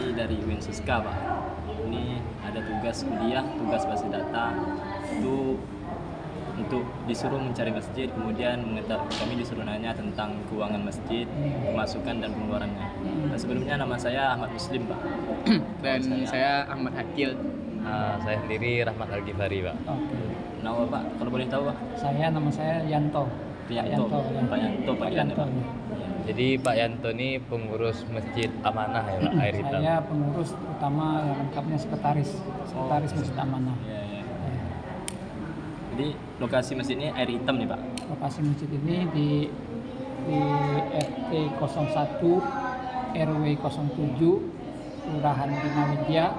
ini dari Winsuska Pak. Ini ada tugas kuliah, tugas basis data itu untuk disuruh mencari masjid, kemudian kami disuruh nanya tentang keuangan masjid, pemasukan dan pengeluarannya. Nah, sebelumnya nama saya Ahmad Muslim Pak. Dan saya Ahmad Hakil. Saya sendiri Rahmat Al-Ghifari, Pak. Oke. Nama Pak, kalau boleh tahu Pak? Nama saya Yanto. Yanto. Pak Yanto panggilannya Pak. Jadi Pak Yanto ini pengurus Masjid Amanah ya Pak, Air Hitam. Saya pengurus utama yang lengkapnya sekretaris Masjid Amanah. Iya, iya. Jadi lokasi masjid ini Air Hitam nih Pak. Lokasi masjid ini di RT 01 RW 07 Kelurahan Bina Widya,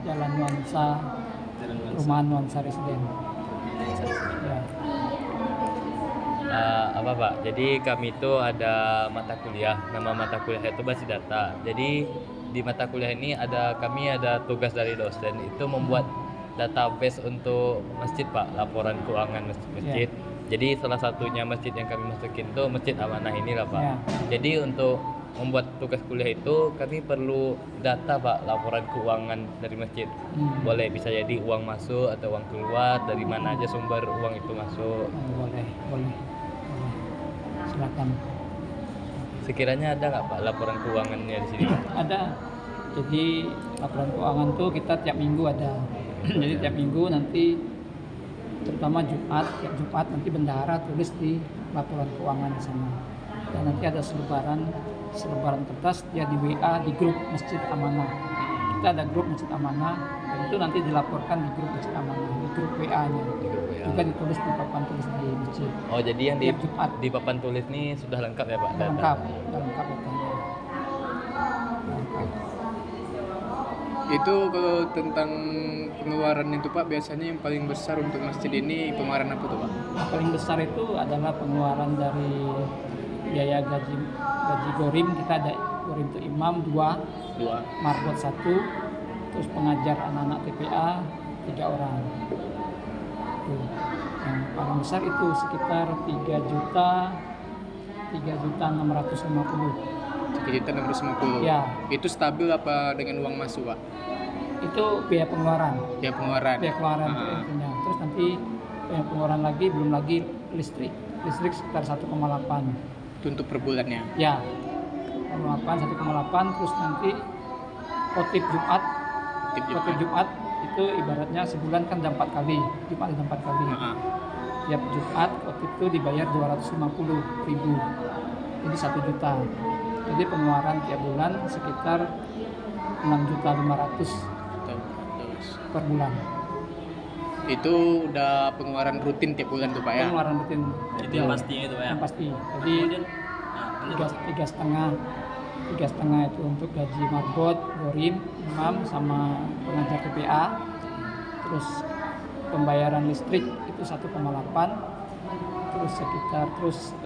Jalan Nuansa, Perumahan Nuansa Residen. Ya. Apa Pak? Jadi kami itu ada mata kuliah, nama mata kuliah itu basis data. Jadi di mata kuliah ini kami ada tugas dari dosen itu membuat database untuk masjid Pak, laporan keuangan masjid. Jadi salah satunya masjid yang kami masukin itu Masjid Amanah inilah Pak. Jadi untuk membuat tugas kuliah itu kami perlu data Pak, laporan keuangan dari masjid. Boleh bisa jadi uang masuk atau uang keluar, dari mana aja sumber uang itu masuk. Boleh. Silakan. Sekiranya ada nggak Pak laporan keuangannya di sini Pak? Ada. Jadi laporan keuangan tuh kita tiap minggu ada. Jadi tiap minggu nanti terutama tiap Jumat nanti bendahara tulis di laporan keuangan di sana. Dan nanti ada selebaran kertas dia di WA di grup Masjid Amanah. Kita ada grup Masjid Amanah dan itu nanti dilaporkan di grup Masjid Amanah, di grup WA-nya. Juga ditulis di papan tulis di masjid. Oh, jadi yang Tiap Jumat. di papan tulis ini sudah lengkap ya Pak? Lengkap datanya. Itu kalau tentang pengeluaran itu Pak, biasanya yang paling besar untuk masjid ini pengeluaran apa tuh Pak? Yang paling besar itu adalah pengeluaran dari biaya gaji gorim. Kita ada gorim itu imam 2, marbot 1, terus pengajar anak-anak TPA 3 orang. Tuh. Yang paling besar itu sekitar 3.650.000. 3.650. Ya. Itu stabil apa dengan uang masuk Pak? Itu biaya pengeluaran. Ya pengeluaran. Biaya pengeluaran intinya. Terus nanti biaya pengeluaran lagi belum lagi listrik sekitar 1,8. Itu untuk per bulannya. Ya. 1,8 terus nanti khotib Jumat itu ibaratnya sebulan kan ada 4 kali. Jumat ada 4 kali. Tiap Jumat khotib itu dibayar 250.000. Jadi 1 juta. Jadi pengeluaran tiap bulan sekitar 6.500.000 per bulan. Itu udah pengeluaran rutin tiap bulan tuh Pak ya? Pengeluaran rutin. Itu yang pastinya itu Pak ya? Yang pasti. Jadi tiga setengah itu untuk gaji marbot, gorim, imam sama pengajar TPA. Terus pembayaran listrik itu 1,8. Terus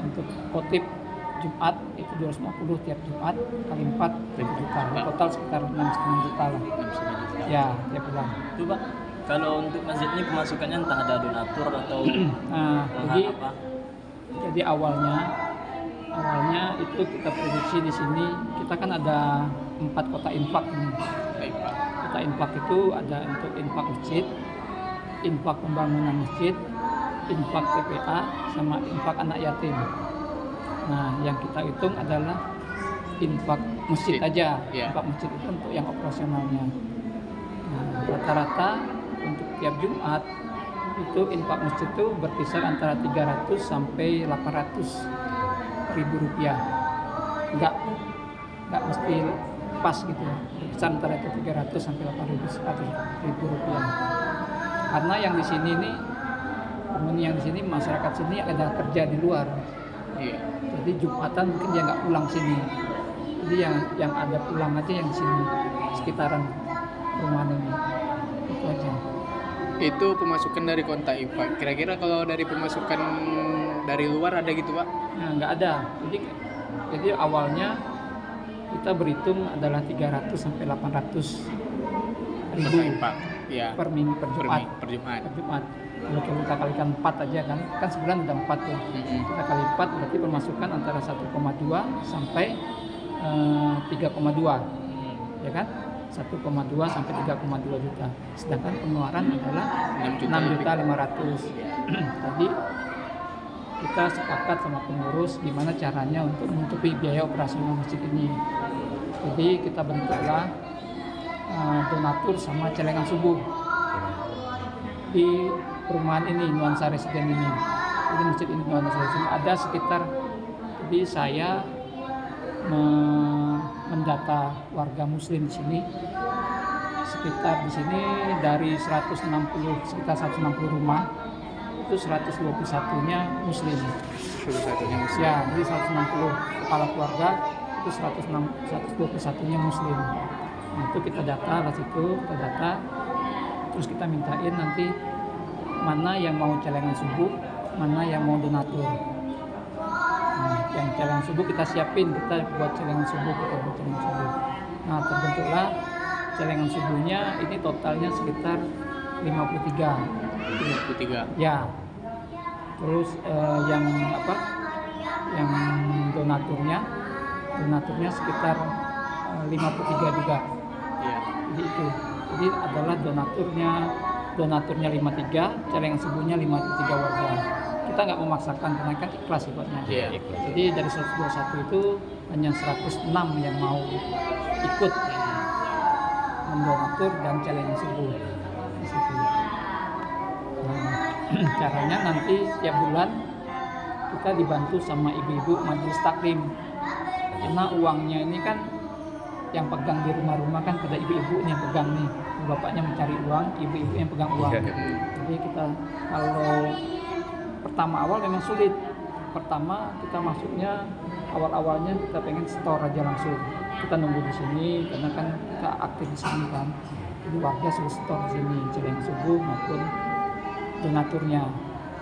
untuk khotib Jumat itu 250 tiap Jumat kali 4 juta. Total sekitar 6,5 juta lah. Ya, tiap bulan. Itu Pak, kalau untuk masjid ini pemasukannya entah ada donatur atau jadi awalnya itu kita prediksi di sini kita kan ada 4 kota infak nih. Kota infak itu ada untuk infak masjid, infak pembangunan masjid, infak TPA sama infak anak yatim. Nah, yang kita hitung adalah infak masjid aja. Infak masjid itu untuk yang operasionalnya. Nah, rata-rata untuk tiap Jumat itu infak masjid itu berkisar antara 300 sampai 800.000 rupiah. Enggak mesti pas gitu. Berkisar antara 300 sampai 800.000 rupiah. Karena yang di sini nih, penghuni yang di sini masyarakat sini ada kerja di luar. Jadi Jumatan mungkin dia nggak pulang sini. Jadi yang ada pulang aja yang sini sekitaran rumah ini. Itu aja. Itu pemasukan dari kontak infak. Kira-kira kalau dari pemasukan dari luar ada gitu Pak? Nah, nggak ada. Jadi awalnya kita berhitung adalah 300 sampai 800.000 per Jumat. Per Jumat. Kalau kita kalikan 4 aja kan sebulan udah 4 tuh. Kita kali 4 berarti pemasukan antara 1,2 sampai 3,2. ya kan? 1,2 sampai 3,2 juta. Sedangkan pengeluaran adalah 6.500.000. Tadi kita sepakat sama pengurus gimana caranya untuk menutupi biaya operasional masjid ini. Jadi kita bentuklah donatur sama celengan subuh di perumahan ini, Nuansa Residen ini. Jadi masjid ini Nuansa Residen ada sekitar, jadi saya mendata warga muslim di sini, sekitar di sini dari 160 rumah itu 121-nya muslim. 121-nya muslim. Ya, jadi 160 kepala keluarga itu 121-nya muslim. Nah, itu kita data lah situ, kita data, terus kita mintain nanti mana yang mau celengan subuh, mana yang mau donatur. Nah, yang celengan subuh kita siapin, kita buat celengan subuh. Nah, terbentuklah celengan subuhnya ini totalnya sekitar 53. Ya. Terus yang donaturnya sekitar 53 juga. Iya. Jadi itu. Jadi adalah donaturnya 53, celengan subuhnya 53 warga. Kita nggak memaksakan karena kan ikhlas sifatnya. Iya. Jadi dari 121 itu hanya 106 yang mau ikut mendonatur dan celengan subuh di situ. Nah, caranya nanti tiap bulan kita dibantu sama ibu-ibu majelis taklim, karena uangnya ini kan yang pegang di rumah-rumah kan pada ibu-ibu yang pegang nih, bapaknya mencari uang, ibu-ibu yang pegang uang. Jadi kita kalau pertama awal memang sulit. Pertama kita masuknya awal-awalnya kita pengen store aja langsung. Kita nunggu di sini karena kan kita aktif di sini kan. Jadi warga suruh store di sini, celengan subuh maupun donaturnya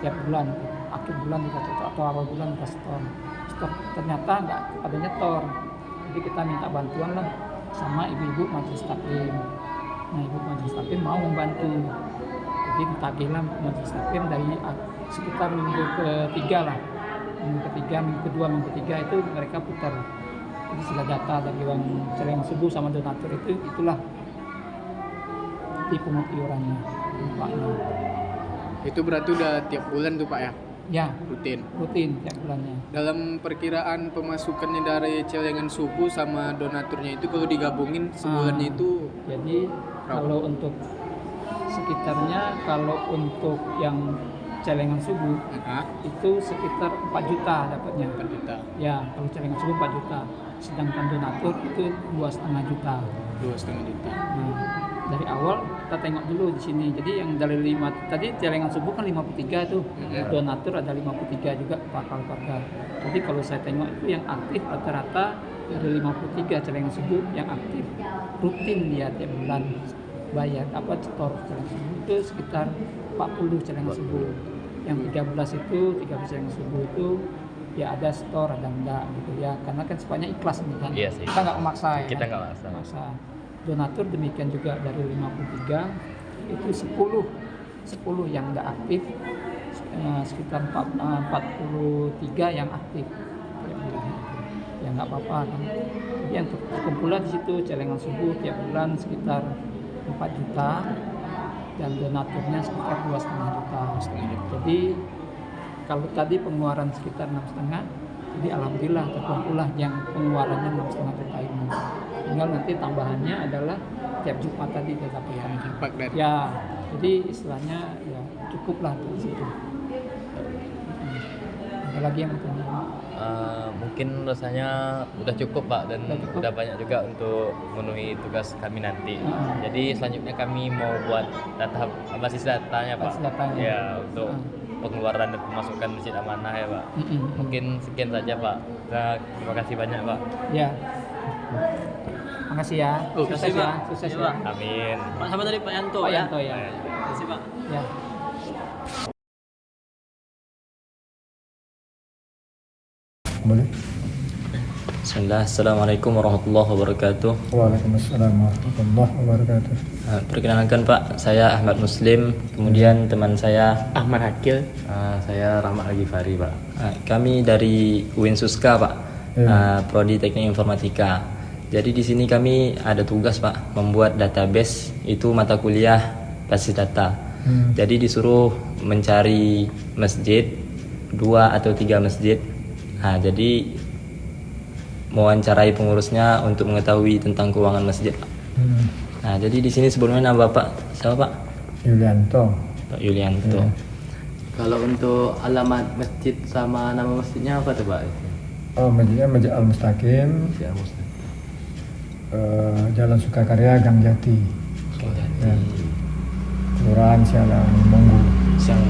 tiap bulan, akhir bulan kita tutup atau awal bulan kita store. Ternyata nggak ada nyetor. Jadi kita minta bantuan lah sama ibu-ibu majelis taklim. Nah, ibu majelis taklim mau membantu. Jadi ditagih lah majelis taklim dari sekitar minggu ketiga lah. Minggu ketiga, minggu kedua, minggu ketiga itu mereka putar. Jadi sudah data dari uang celengan subuh sama donatur itulah di pungut iurannya, Paknya. Itu berarti udah tiap bulan tuh Pak ya? Ya, Rutin tiap bulannya. Dalam perkiraan pemasukannya dari celengan subuh sama donaturnya itu kalau digabungin sebulannya itu jadi kalau untuk sekitarnya, kalau untuk yang celengan subuh itu sekitar 4 juta dapatnya. 4 juta. Ya, kalau celengan subuh 4 juta. Sedangkan donatur itu 2,5 juta. 2,5 juta. Nah, dari awal kita tengok dulu di sini. Jadi yang dari 5 tadi celengan subuh kan 53 tuh. Donatur ada 53 juga bakal keluarga. Jadi kalau saya tengok itu yang aktif rata-rata dari 53 celengan subuh yang aktif. Rutin dia tiap bulan bayar setor celengan subuh itu sekitar 40 celengan subuh. Yang 13 celengan subuh itu ya ada store ada enggak gitu ya, karena kan sifatnya ikhlas nih kan. Iya sih. Kita nggak memaksa ya. Kita nggak maksa. Donatur demikian juga dari 53 itu 10 yang nggak aktif, sekitar 43 yang aktif. Ya nggak apa-apa kan. Jadi yang terkumpul di situ celengan subuh tiap bulan sekitar 4 juta dan donaturnya sekitar 2,5 juta. Jadi kalau tadi pengeluaran sekitar 6,5, jadi alhamdulillah terkumpullah yang pengeluarannya 6,5 juta ini. Tinggal nanti tambahannya adalah tiap Jumat tadi kita dapatkan. Ya, jadi istilahnya ya cukuplah di situ. Ada lagi yang bertanya? Mungkin rasanya udah cukup Pak, dan udah banyak juga untuk memenuhi tugas kami nanti. Jadi selanjutnya kami mau buat data basis datanya Pak. Basis datanya. Ya, untuk pengeluaran dan pemasukan Masjid Amanah ya Pak. Mungkin sekian saja Pak. Terima kasih banyak Pak. Ya. Makasih ya. Sukses ya. Sukses Ya, ya. Pak. Amin. Pak sama tadi Pak Yanto Pak ya. Yanto ya. Terima kasih Pak. Ya. Boleh? Bismillah, Assalamualaikum warahmatullahi wabarakatuh. Waalaikumsalam warahmatullahi wabarakatuh. Perkenalkan Pak, saya Ahmad Muslim, kemudian teman saya Ahmad Hakil. Saya Rahmat Al-Ghifari Pak. Kami dari UIN Suska Pak, Ya. Prodi Teknik Informatika. Jadi di sini kami ada tugas Pak, membuat database itu mata kuliah basis data. Jadi disuruh mencari masjid 2 atau 3 masjid. Nah, jadi mewawancarai pengurusnya untuk mengetahui tentang keuangan masjid Pak. Nah, jadi di sini sebelumnya nama Bapak siapa Pak? Yulianto. Pak Yulianto. Iya. Kalau untuk alamat masjid sama nama masjidnya apa tuh Pak? Oh, masjidnya Masjid Al Mustaqim, Ya, Muslim. Jalan Sukakarya, Gang Jati, Jadi ya. Kelurahan Sialang Monggo. yang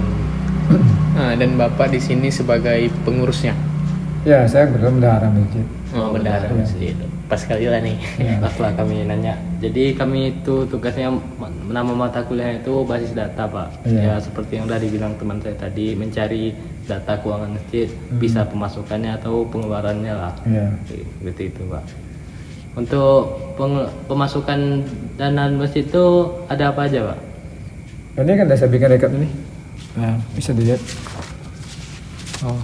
Nah, dan Bapak di sini sebagai pengurusnya. Ya, saya kebetulan bendahara masjid. Oh, bendahara Iya. masjid. Pas kali lah nih. Ya. Pas lah kami nanya. Jadi kami itu tugasnya nama mata kuliah itu basis data Pak. Iya. Ya seperti yang udah dibilang teman saya tadi, mencari data keuangan masjid, bisa pemasukannya atau pengeluarannya lah. Ya. Gitu itu Pak. Untuk pemasukan dana masjid itu ada apa aja Pak? Ini kan udah saya bikin rekap ini. Nah, bisa dilihat. oh,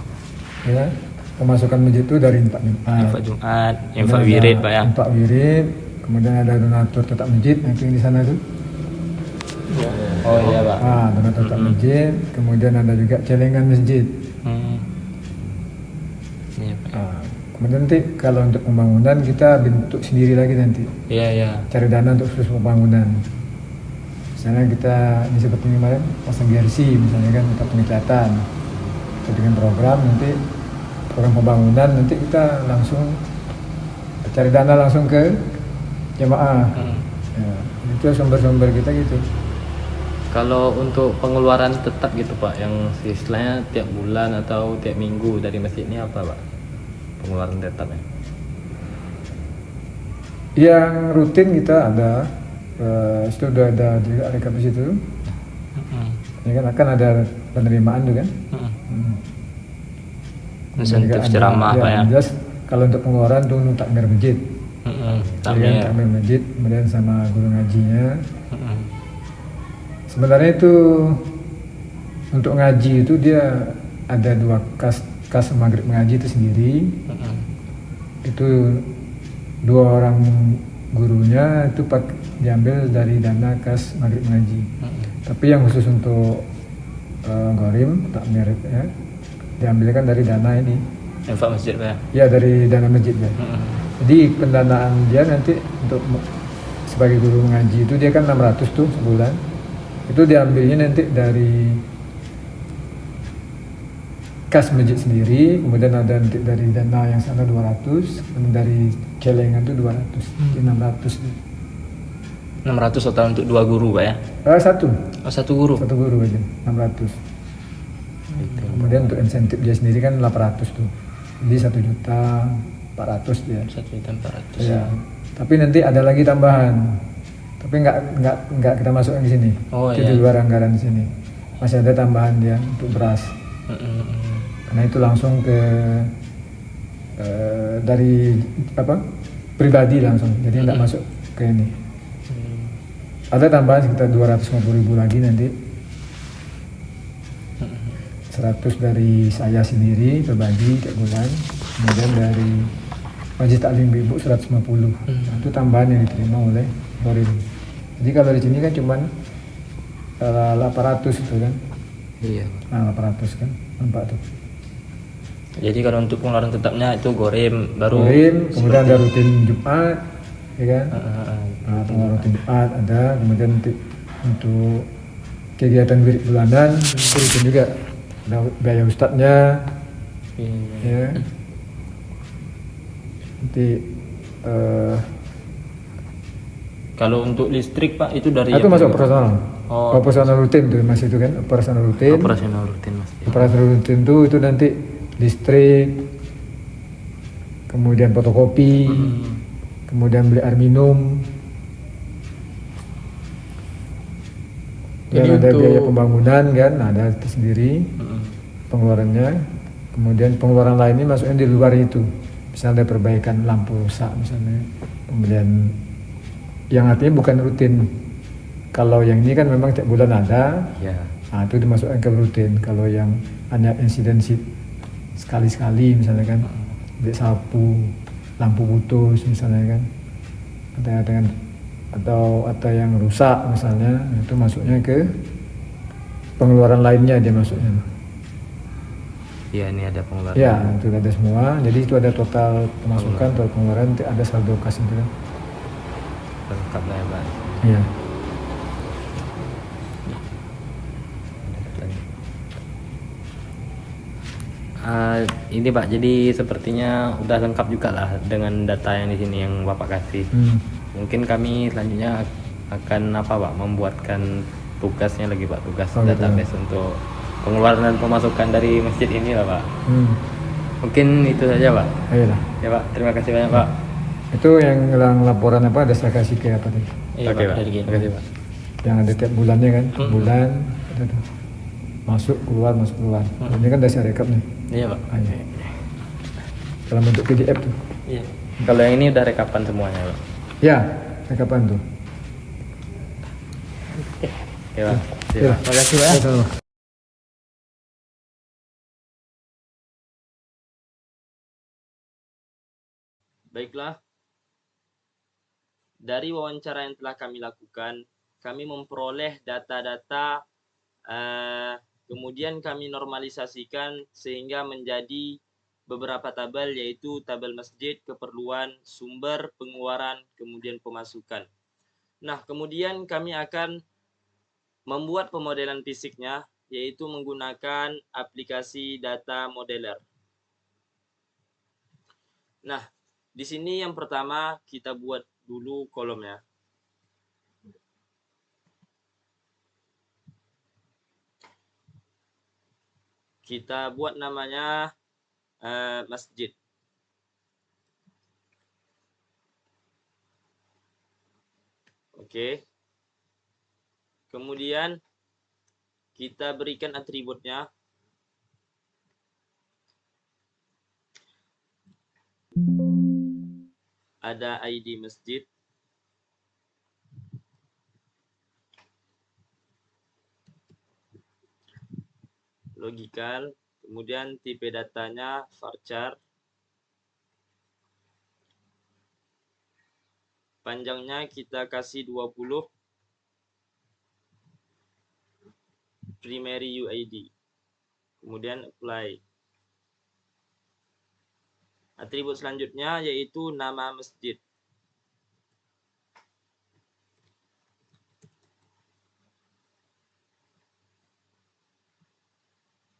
Ya, pemasukan masjid itu dari infak infak Jumat, Kemudian infak ada wirid Pak ya. Infak wirid, kemudian ada donatur tetap masjid, yang di sana tuh. Oh iya Pak. Donatur tetap masjid, kemudian ada juga celengan masjid. Hmm. Iya Pak. Kemudian nanti kalau untuk pembangunan kita bentuk sendiri lagi nanti, Iya iya. cari dana untuk khusus pembangunan. Misalnya kita ini seperti ini kemarin pasang GRC misalnya kan untuk peningkatan. Kita dengan program nanti program pembangunan nanti kita langsung cari dana langsung ke jemaah. Ya, itu sumber-sumber kita gitu. Kalau untuk pengeluaran tetap gitu Pak, yang istilahnya tiap bulan atau tiap minggu dari masjid ini apa Pak? Pengeluaran tetapnya? Yang rutin kita ada, itu udah ada juga rekap di situ. Ya kan akan ada penerimaan tuh kan. Insentif Juga ada, ceramah Pak ya. Jelas kalau untuk pengeluaran tuh untuk takmir masjid. Takmir. Takmir masjid, kemudian sama guru ngajinya. Sebenarnya itu untuk ngaji itu dia ada 2 kas maghrib ngaji itu sendiri. Itu 2 orang gurunya itu diambil dari dana kas maghrib ngaji. Tapi yang khusus untuk gorim takmir ya diambilkan dari dana ini. Infak masjid Pak ya. Ya dari dana masjid ya. Jadi pendanaan dia nanti untuk sebagai guru ngaji itu dia kan 600 tuh sebulan. Itu diambilnya nanti dari kas masjid sendiri, kemudian ada nanti dari dana yang sana 200, kemudian dari celengan itu 200, jadi 600. 600 total untuk 2 guru Pak ya. Satu Oh, 1 guru. aja 600. Kemudian untuk insentif dia sendiri kan 800 tuh, jadi 1.400.000 dia. 1.400.000. Ya. Tapi nanti ada lagi tambahan. Tapi nggak kita masukkan di sini. Oh, Itu iya. di luar anggaran di sini. Masih ada tambahan dia untuk beras. Karena itu langsung ke dari apa? Pribadi langsung. Jadi nggak masuk ke ini. Ada tambahan sekitar 250.000 lagi nanti. 100 dari saya sendiri berbagi tiap bulan. Kemudian dari Majlis Taklim Ibu 150. Nah, itu tambahan yang diterima oleh Gorim. Jadi kalau di sini kan cuman 800 itu kan. Iya. Nah, 800 kan. Nampak tuh. Jadi kalau untuk pengeluaran tetapnya itu gorim baru. Gorim, kemudian ada rutin Jumat, ya kan? Heeh. Nah, pengeluaran rutin Jumat ada, kemudian nanti untuk kegiatan wirid bulanan itu rutin juga. Ada biaya ustadznya, ya. Nanti Kalau untuk listrik Pak itu dari itu apa masuk juga? operasional. Oh. Operasional rutin tuh masih itu kan, operasional rutin. Operasional rutin Mas. Operasional rutin itu nanti listrik, kemudian fotokopi, kemudian beli air minum. Dan Jadi ada untuk- biaya pembangunan kan, ada itu sendiri pengeluarannya. Kemudian pengeluaran lainnya masuknya di luar itu. Misalnya ada perbaikan lampu rusak misalnya, pembelian yang artinya bukan rutin. Kalau yang ini kan memang tiap bulan ada, Ya. nah itu dimasukkan ke rutin. Kalau yang hanya insidensi sekali-sekali misalnya kan, beli sapu, lampu putus misalnya kan, ada dengan atau yang rusak misalnya, itu masuknya ke pengeluaran lainnya dia masuknya. Iya, ini ada pengeluaran. Ya, itu ada semua. Jadi itu ada total pemasukan, total pengeluaran, ada saldo kas itu kan. Lengkap lah ya Pak. Iya. Ini Pak, jadi sepertinya udah lengkap juga lah dengan data yang di sini yang Bapak kasih. Mungkin kami selanjutnya akan membuatkan tugasnya lagi Pak, tugas database untuk pengeluaran dan pemasukan dari masjid ini lah Pak. Mungkin itu saja Pak. Ayolah. Ya Pak, terima kasih banyak Pak. Itu yang laporan apa ada saya kasih ke apa tadi? Oke Pak, terima kasih Pak. Yang ada tiap bulannya kan, bulan ada tuh. Masuk keluar. Ini kan udah saya rekap nih. Iya Pak. Dalam bentuk PDF tuh. Iya. Kalau yang ini udah rekapan semuanya Pak. Ya, rekapan tuh. Oke Pak. Ya. Terima kasih Pak. Sama. Baiklah, dari wawancara yang telah kami lakukan, kami memperoleh data-data, kemudian kami normalisasikan sehingga menjadi beberapa tabel, yaitu tabel masjid, keperluan, sumber, pengeluaran, kemudian pemasukan. Nah, kemudian kami akan membuat pemodelan fisiknya, yaitu menggunakan aplikasi data modeler. Nah, di sini yang pertama kita buat dulu kolomnya. Kita buat namanya masjid. Oke. Kemudian kita berikan atributnya. Ada ID masjid. Logical. Kemudian tipe datanya varchar. Panjangnya kita kasih 20. Primary UID. Kemudian apply. Atribut selanjutnya yaitu nama masjid.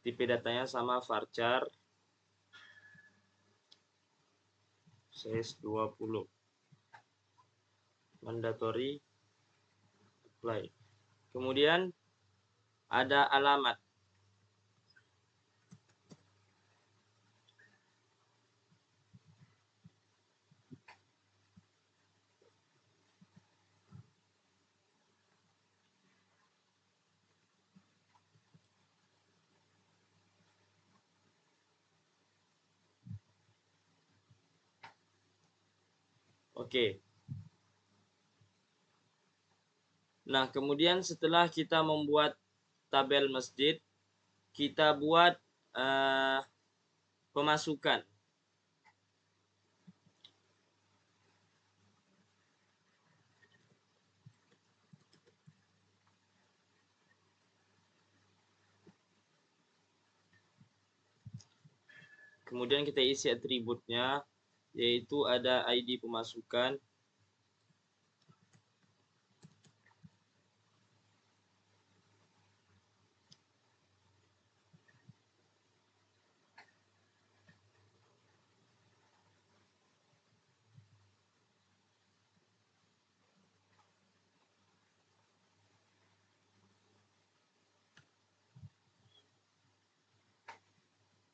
Tipe datanya sama varchar. Size 20. Mandatory. Apply. Kemudian ada alamat. Oke. Nah, kemudian setelah kita membuat tabel masjid, kita buat pemasukan. Kemudian kita isi atributnya, yaitu ada ID pemasukan.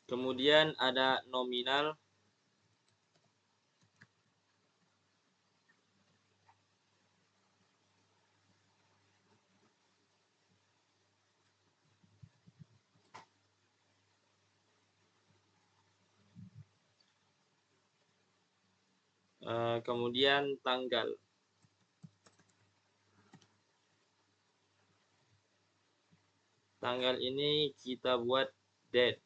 Kemudian ada nominal. Kemudian tanggal. Tanggal ini kita buat date.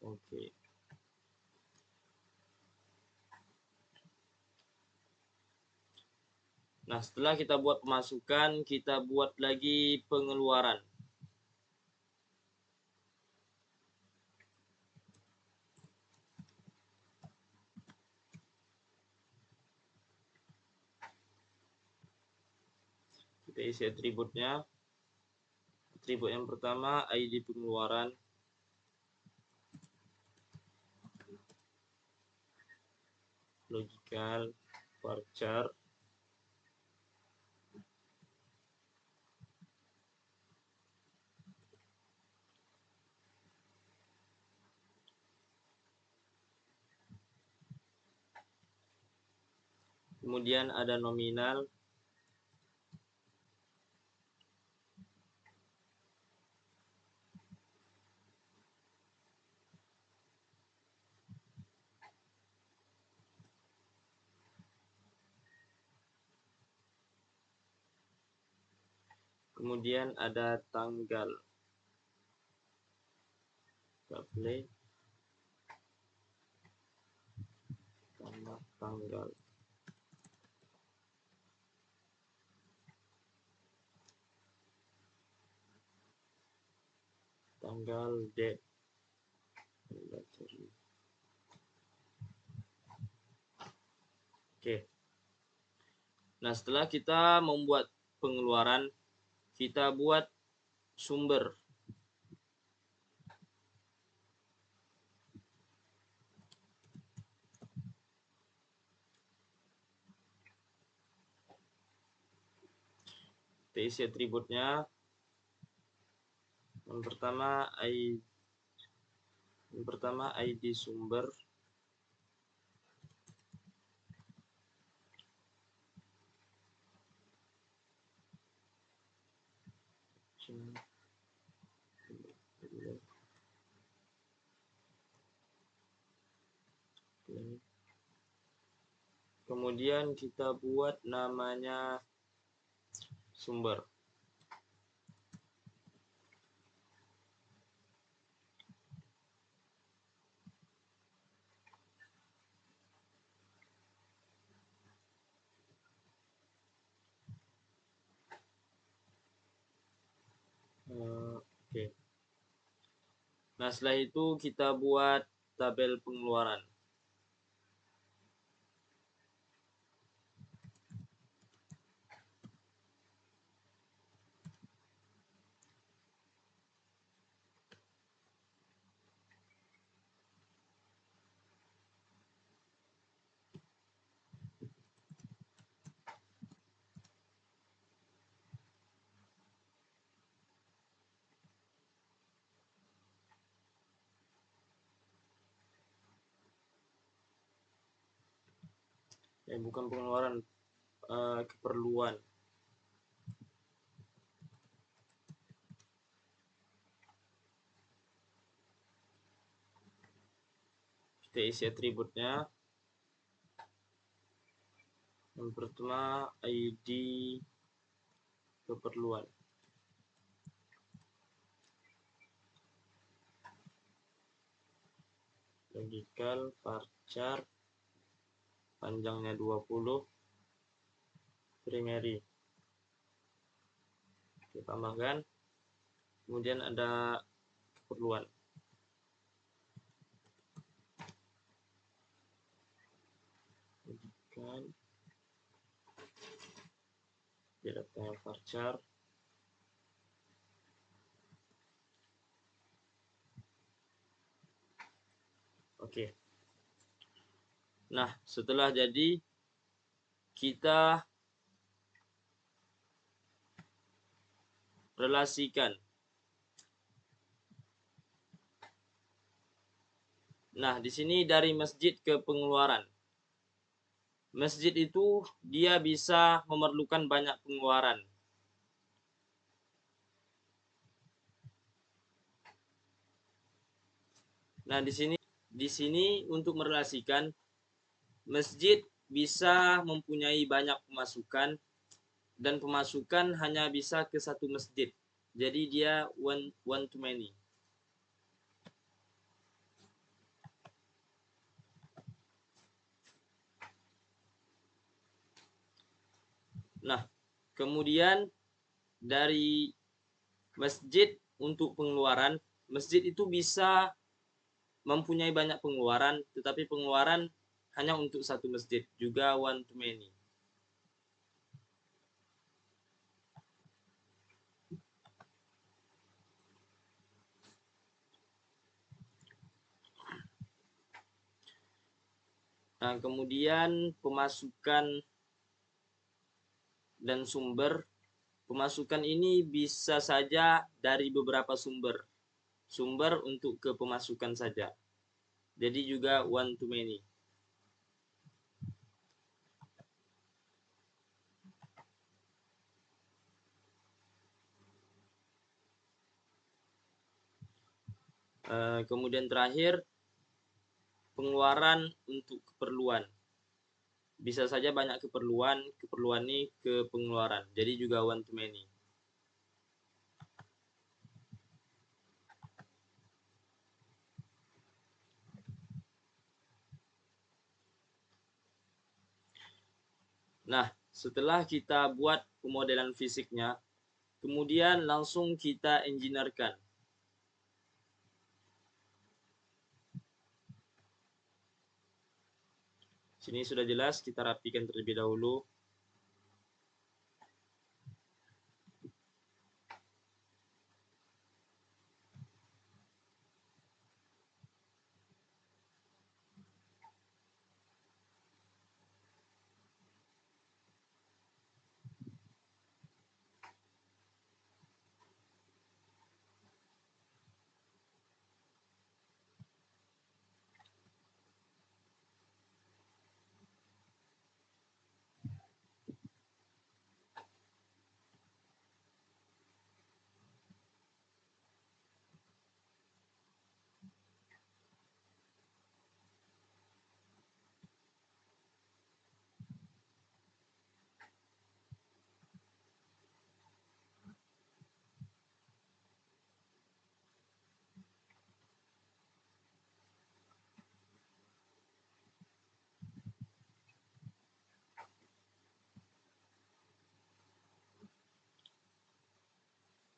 Oke. Nah, setelah kita buat pemasukan, kita buat lagi pengeluaran. Kita isi atributnya. Atribut yang pertama, ID pengeluaran. Logical, varchar. Kemudian ada nominal. Kemudian ada tanggal. Kita play. Tanggal. Tanggal date. Oke. Nah, setelah kita membuat pengeluaran, kita buat sumber. Kita isi atributnya. Yang pertama ID sumber. Kemudian kita buat namanya sumber. Oke. Nah, setelah itu kita buat tabel pengeluaran. Bukan pengeluaran, keperluan. Kita isi atributnya. Yang pertama ID keperluan. Logical, varchar, panjangnya 20, primary. Kita tambahkan. Kemudian ada keperluan. Logical, datanya varchar. Oke. Nah, setelah jadi, kita relasikan. Nah, di sini dari masjid ke pengeluaran. Masjid itu dia bisa memerlukan banyak pengeluaran. Nah, di sini untuk merelasikan, masjid bisa mempunyai banyak pemasukan dan pemasukan hanya bisa ke satu masjid. Jadi dia one to many. Nah, kemudian dari masjid untuk pengeluaran, masjid itu bisa mempunyai banyak pengeluaran, tetapi pengeluaran hanya untuk satu masjid, juga one to many. Nah, kemudian pemasukan dan sumber. Pemasukan ini bisa saja dari beberapa sumber. Sumber untuk ke pemasukan saja. Jadi juga one to many. Kemudian terakhir, pengeluaran untuk keperluan. Bisa saja banyak keperluan ini ke pengeluaran. Jadi juga one to many. Nah, setelah kita buat pemodelan fisiknya, kemudian langsung kita engineer-kan. Sini sudah jelas, kita rapikan terlebih dahulu.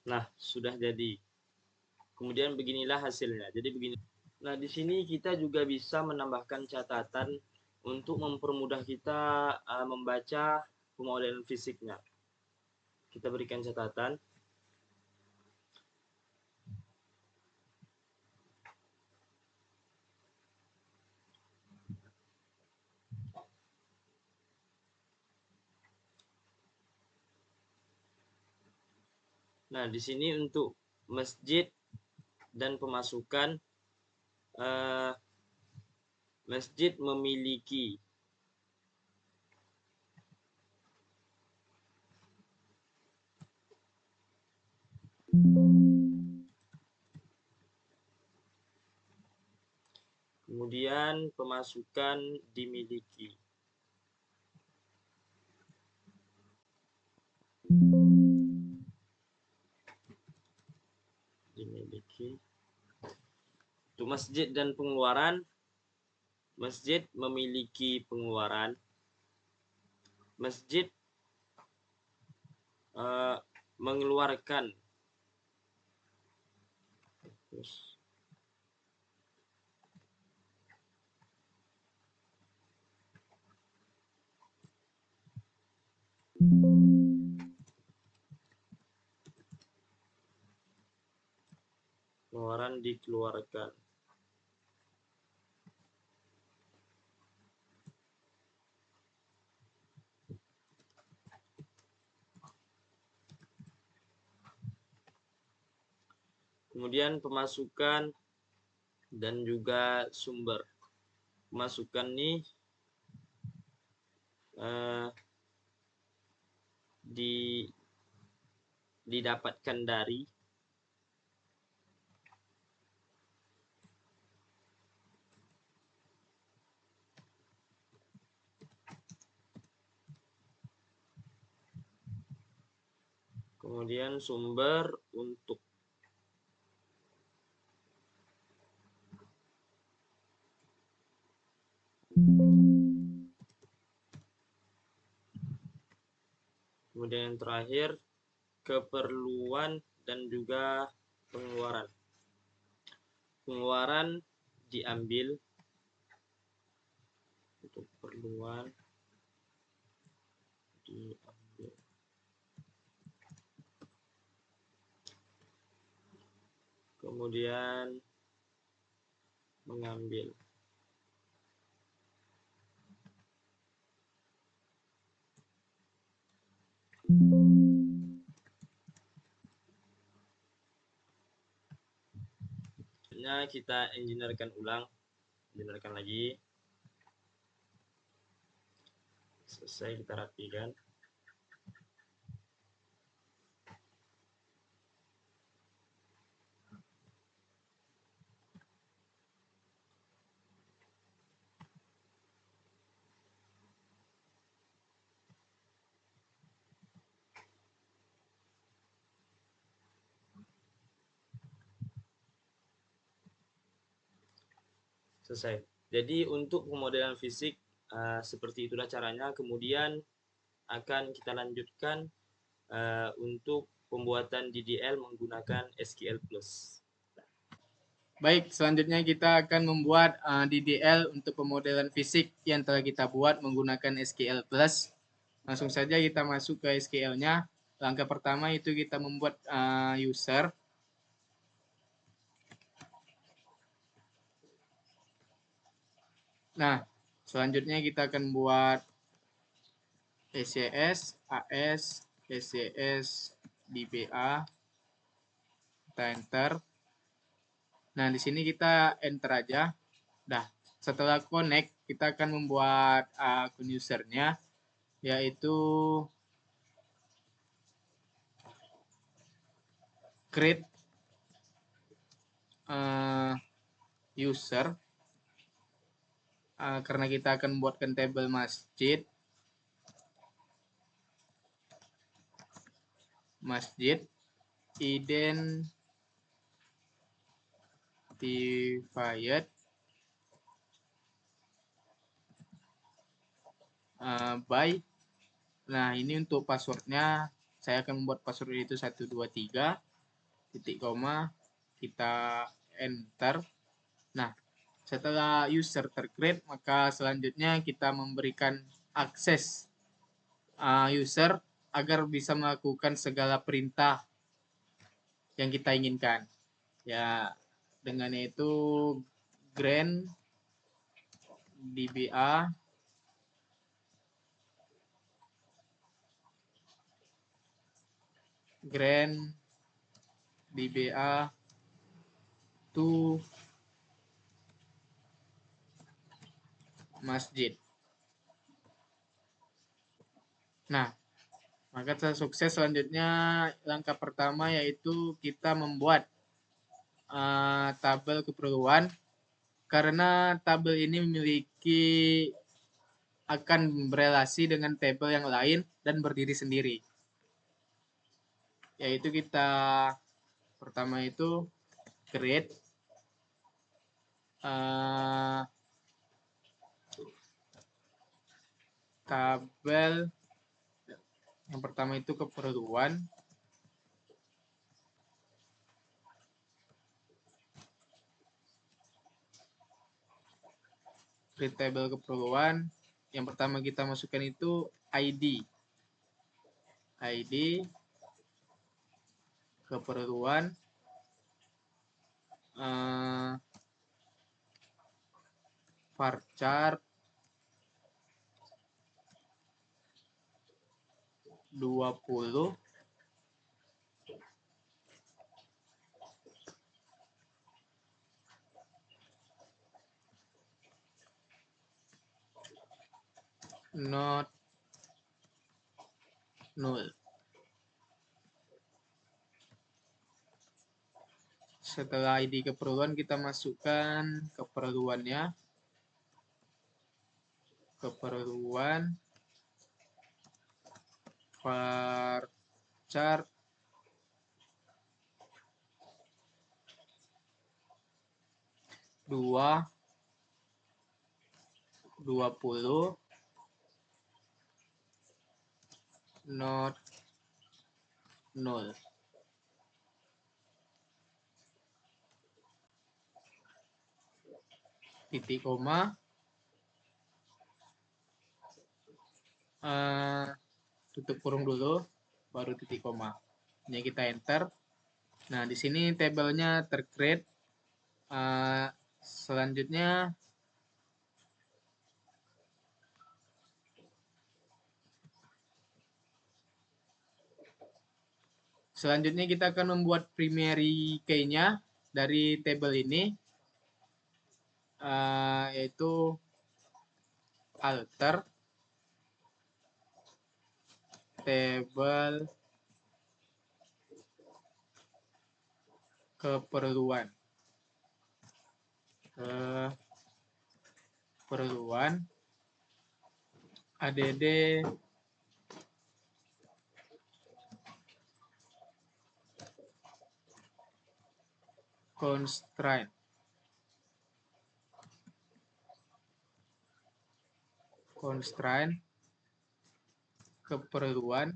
Nah, sudah jadi. Kemudian beginilah hasilnya. Jadi begini. Nah, di sini kita juga bisa menambahkan catatan untuk mempermudah kita membaca pemodelan fisiknya. Kita berikan catatan. Nah, di sini untuk masjid dan pemasukan, masjid memiliki kemudian pemasukan dimiliki. Untuk masjid dan pengeluaran, masjid memiliki pengeluaran. Masjid mengeluarkan pengeluaran dikeluarkan. Kemudian pemasukan dan juga sumber. Pemasukan nih didapatkan dari kemudian sumber untuk Kemudian yang terakhir, keperluan dan juga pengeluaran. Pengeluaran diambil untuk keperluan diambil. Kemudian mengambil. Kita engineerkan ulang, engineerkan lagi. Selesai, kita rapikan. Selesai. Jadi untuk pemodelan fisik seperti itulah caranya. Kemudian akan kita lanjutkan untuk pembuatan DDL menggunakan SQL+. Baik, selanjutnya kita akan membuat DDL untuk pemodelan fisik yang telah kita buat menggunakan SQL+. Langsung saja kita masuk ke SQL-nya. Langkah pertama itu kita membuat user. Nah, selanjutnya kita akan buat SCS, AS, SCS, DBA. Kita enter. Nah, di sini kita enter aja. Nah, setelah connect, kita akan membuat akun usernya, yaitu create user. Karena kita akan membuatkan table masjid. Identified by. Nah, ini untuk passwordnya. Saya akan membuat password itu 123 titik koma, kita enter. Nah, setelah user tercreate, maka selanjutnya kita memberikan akses user agar bisa melakukan segala perintah yang kita inginkan. Ya, dengan itu grant DBA to masjid. Nah, maka setelah sukses, selanjutnya langkah pertama yaitu kita membuat tabel keperluan, karena tabel ini akan berelasi dengan tabel yang lain dan berdiri sendiri. Yaitu kita pertama itu create tabel. Yang pertama itu keperluan. Create tabel keperluan. Yang pertama kita masukkan itu ID keperluan varchar 20 not null. Setelah ID keperluan, kita masukkan keperluannya. Keperluan varchar 20 not null. Titik koma, tutup kurung dulu, baru titik koma. Ini kita enter. Nah, di sini tabelnya tercreate. Selanjutnya kita akan membuat primary key-nya dari tabel ini, yaitu alter tabel keperluan add constraint keperluan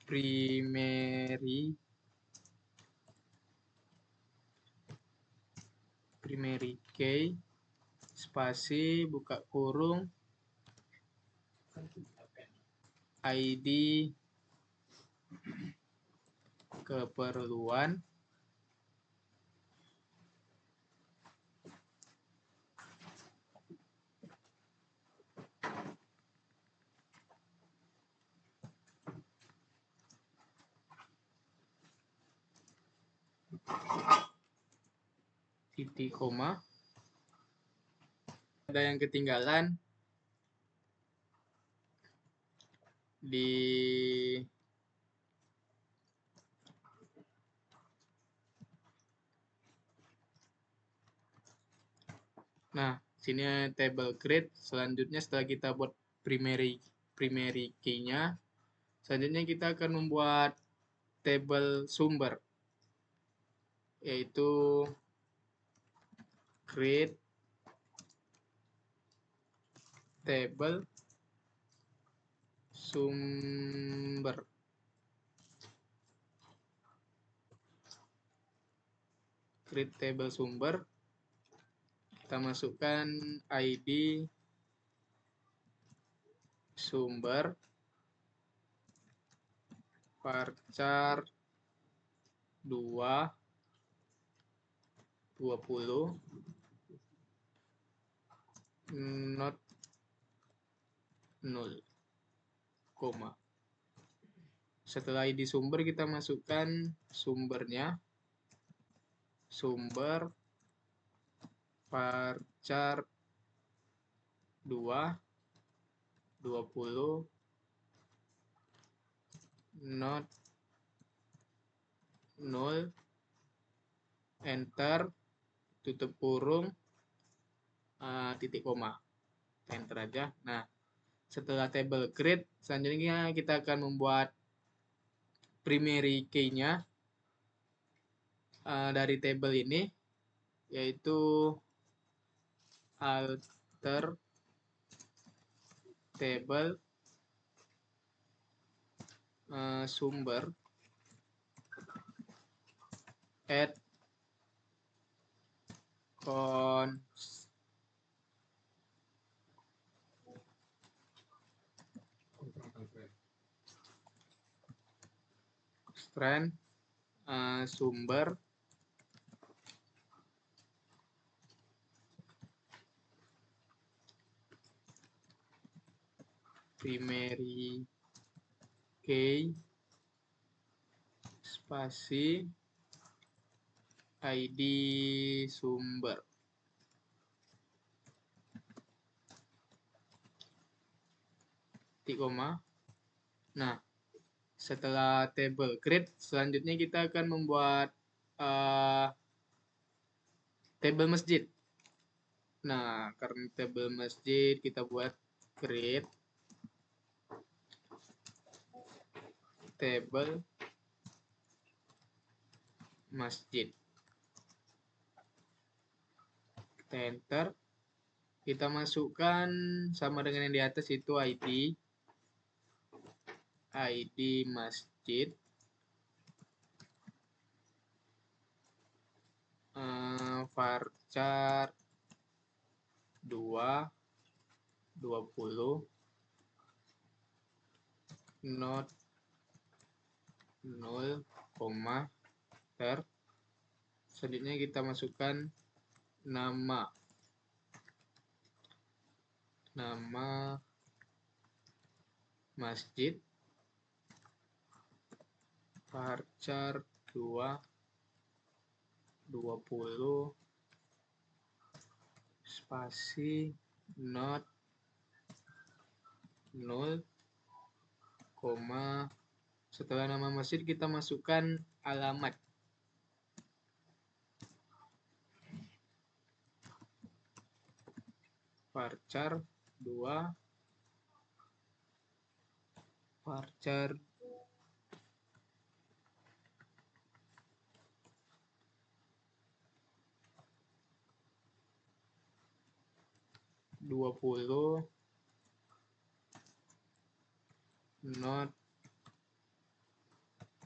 primary key spasi buka kurung ID keperluan titik koma. Ada yang ketinggalan di sini table create. Selanjutnya setelah kita buat primary key-nya, selanjutnya kita akan membuat table sumber, yaitu create table sumber. Create table sumber, kita masukkan ID sumber varchar 2 20 not null, koma. Setelah ID sumber kita masukkan sumbernya, sumber varchar 2 20 not null, enter, tutup kurung, titik koma, enter aja. Nah, setelah table create, selanjutnya kita akan membuat primary key-nya dari table ini, yaitu alter table sumber add constraint sumber primary key spasi ID sumber. Titik koma. Nah, setelah table create, selanjutnya kita akan membuat table masjid. Nah, karena table masjid kita buat create table masjid. kita enter, kita masukkan sama dengan yang di atas itu ID masjid, varchar 20 not 0, ter. Selanjutnya kita masukkan nama masjid, varchar 20 spasi not 0, setelah nama masjid kita masukkan alamat. Varchar 2 varchar 20 not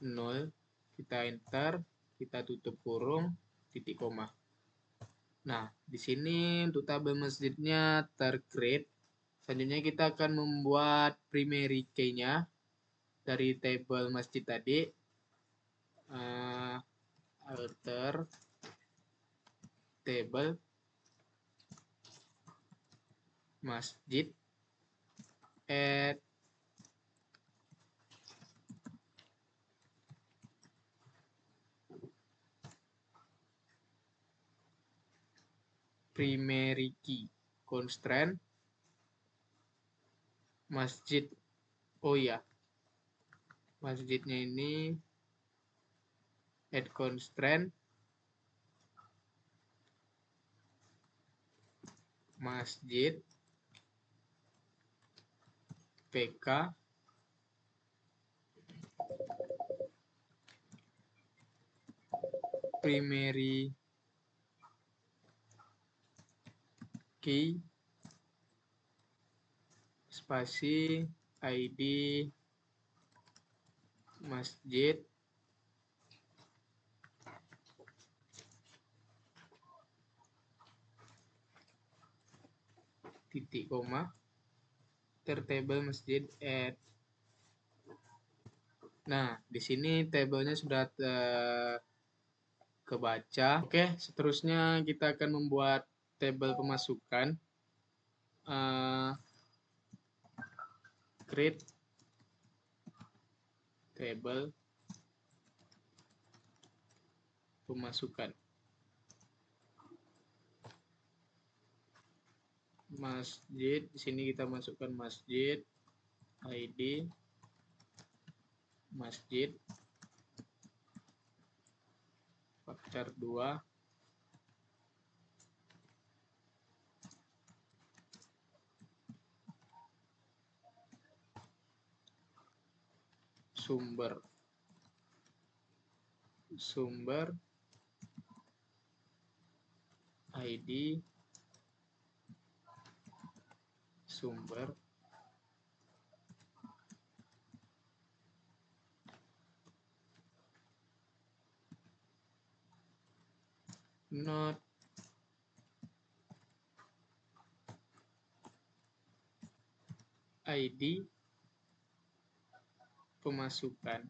0, kita enter, kita tutup kurung, titik koma. Nah, di sini untuk tabel masjidnya tercreate. Selanjutnya kita akan membuat primary key-nya dari table masjid tadi. Alter table masjid add primary key constraint masjid. Oh ya, masjidnya ini add constraint masjid pk primary key spasi ID masjid titik koma table masjid add. Nah, di sini tabelnya sudah kebaca. Oke, seterusnya kita akan membuat tabel pemasukan. Create table pemasukan masjid. Di sini kita masukkan masjid ID masjid varchar 2 sumber ID sumber not ID pemasukan.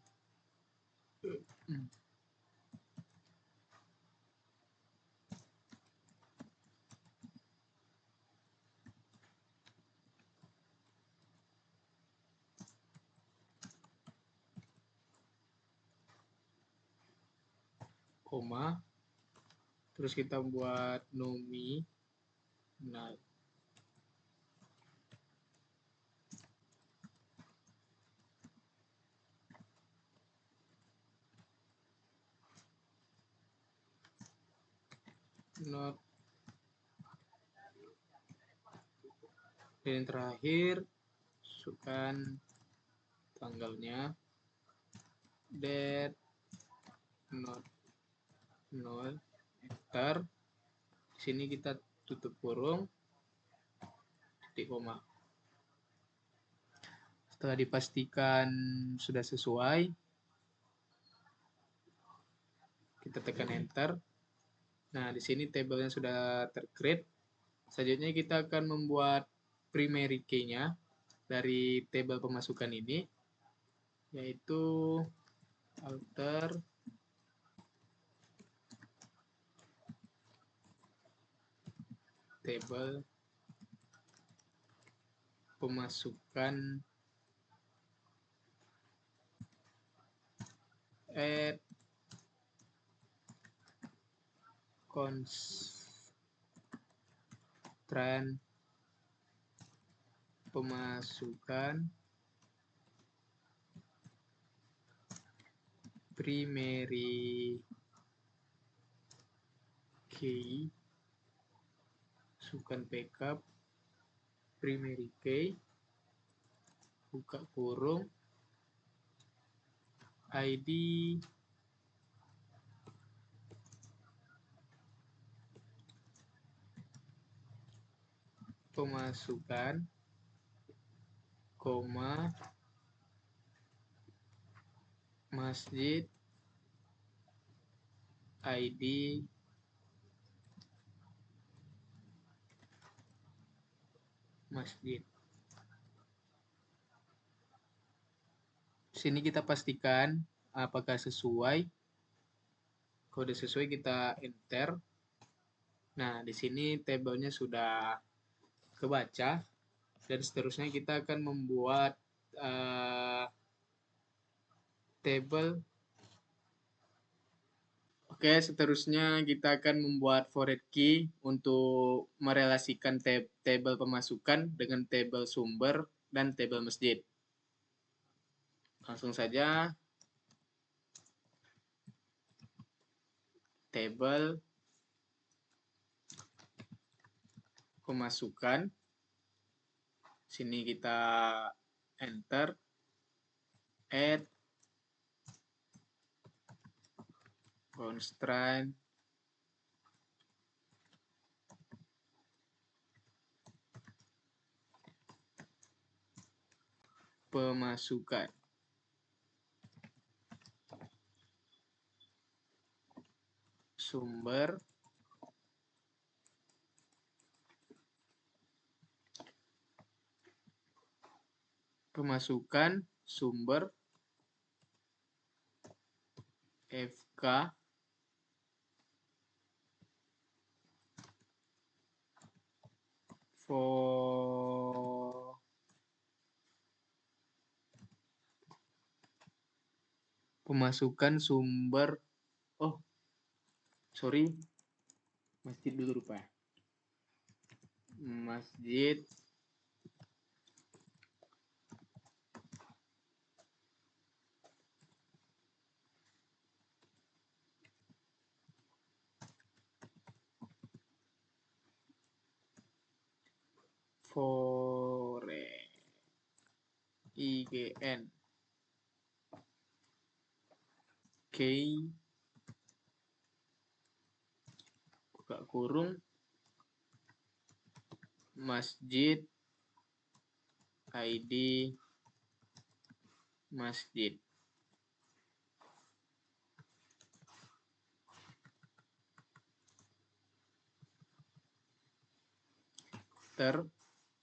Koma, terus kita buat nominal not, dan yang terakhir masukkan tanggalnya date not 0, enter. Di sini kita tutup kurung, titik koma. Setelah dipastikan sudah sesuai, kita tekan enter. Nah, di sini tabelnya sudah tercreate. Selanjutnya kita akan membuat primary key-nya dari tabel pemasukan ini, yaitu alter tabel pemasukan add constraint pemasukan primary key masukan backup primary key buka kurung ID pemasukan, koma, masjid, ID, masjid. Sini kita pastikan apakah sesuai. Kalau udah sesuai kita enter. Nah, di sini tabelnya sudah kebaca, dan seterusnya kita akan membuat table. Oke, seterusnya kita akan membuat forward key untuk merelasikan tabel pemasukan dengan tabel sumber dan tabel masjid. Langsung saja tabel pemasukan. Sini kita enter, add constraint pemasukan. Sumber pemasukan sumber FK for pemasukan sumber masjid dulu rupa. Masjid Fore IGN K buka kurung masjid ID masjid.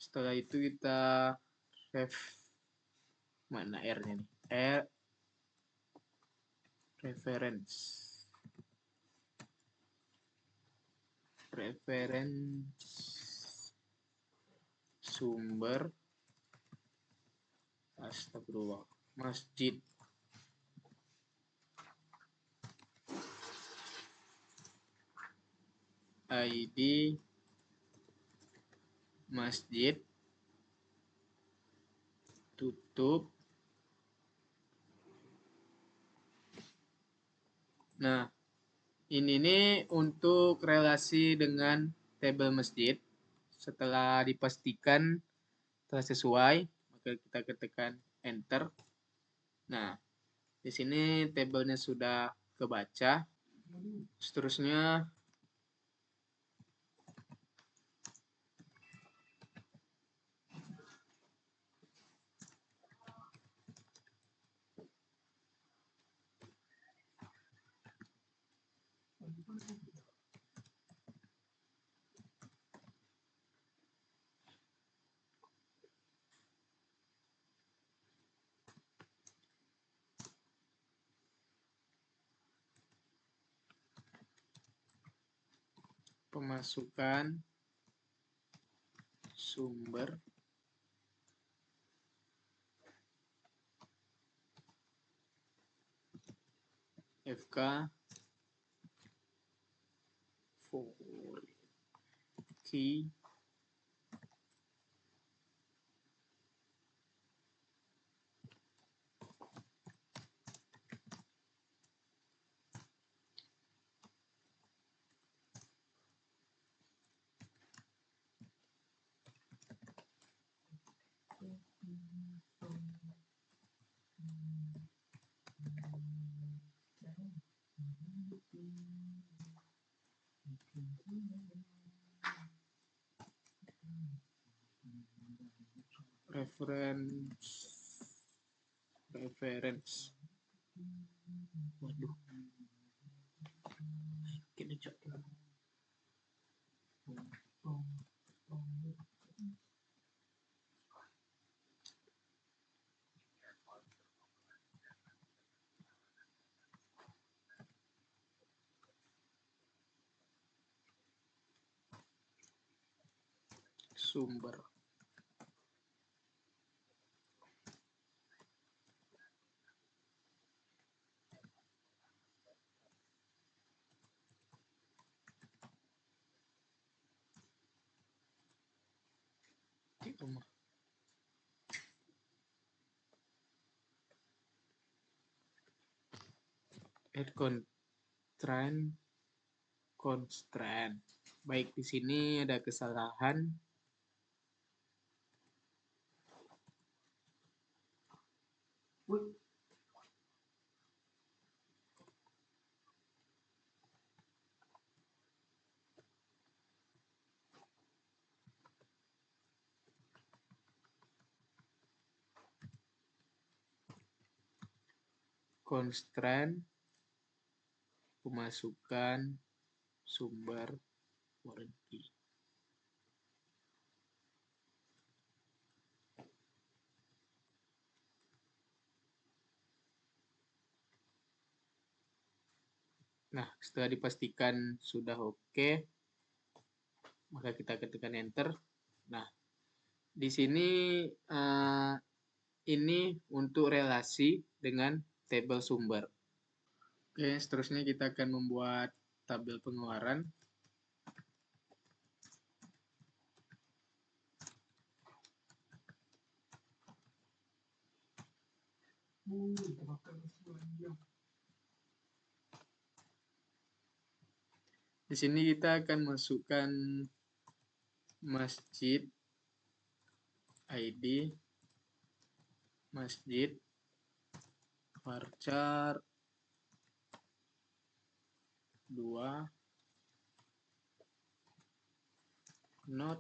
Setelah itu kita ref mana R-nya nih? Reference sumber astagfirullah masjid ID masjid tutup. Nah, ini nih untuk relasi dengan tabel masjid. Setelah dipastikan telah sesuai, maka kita ketekan enter. Nah, di sini tabelnya sudah kebaca. Seterusnya pemasukan sumber FK for key reference. Waduh. Kini cok. Sumber. Di rumah. Add constraint. Baik, di sini ada kesalahan. Constraint pemasukan sumber warranty. Nah, setelah dipastikan sudah oke, maka kita ketikkan enter. Nah, di sini ini untuk relasi dengan tabel sumber. Oke, seterusnya kita akan membuat tabel pengeluaran. Di sini kita akan masukkan masjid ID, masjid, varchar 2, not.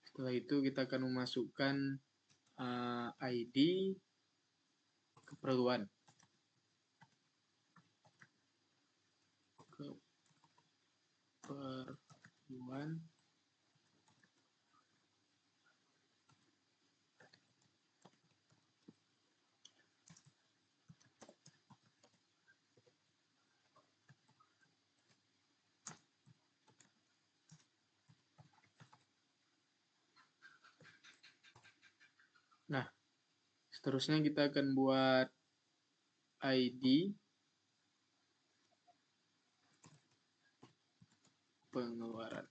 Setelah itu kita akan memasukkan ID keperluan. Nah, seterusnya kita akan buat ID pengeluaran.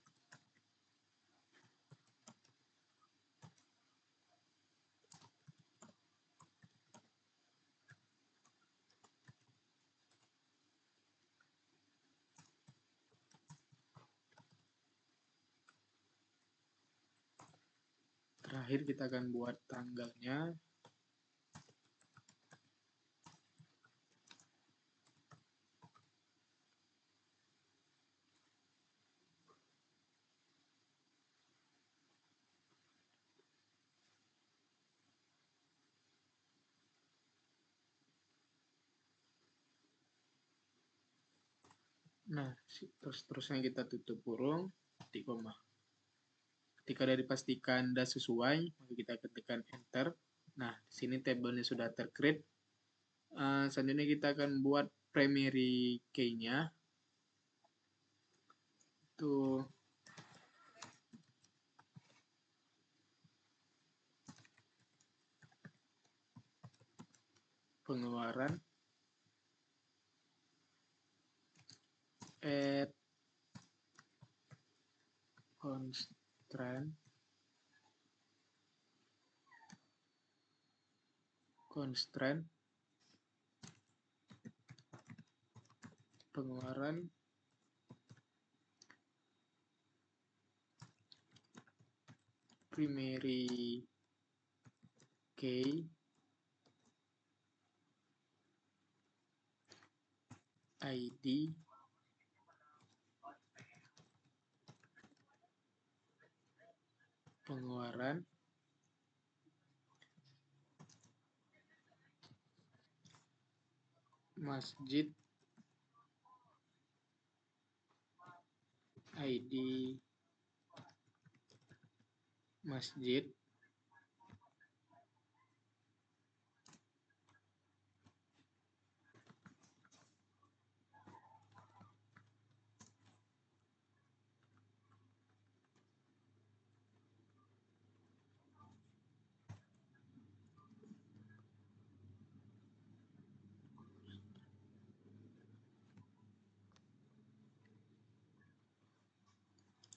Terakhir kita akan buat tanggalnya. Nah, terusnya kita tutup kurung, titik koma. Ketika sudah dipastikan sudah sesuai, maka kita ketikkan enter. Nah, di sini tabelnya sudah tercreate. Selanjutnya kita akan buat primary key-nya itu pengeluaran add constraint pengeluaran primary key ID pengeluaran masjid ID masjid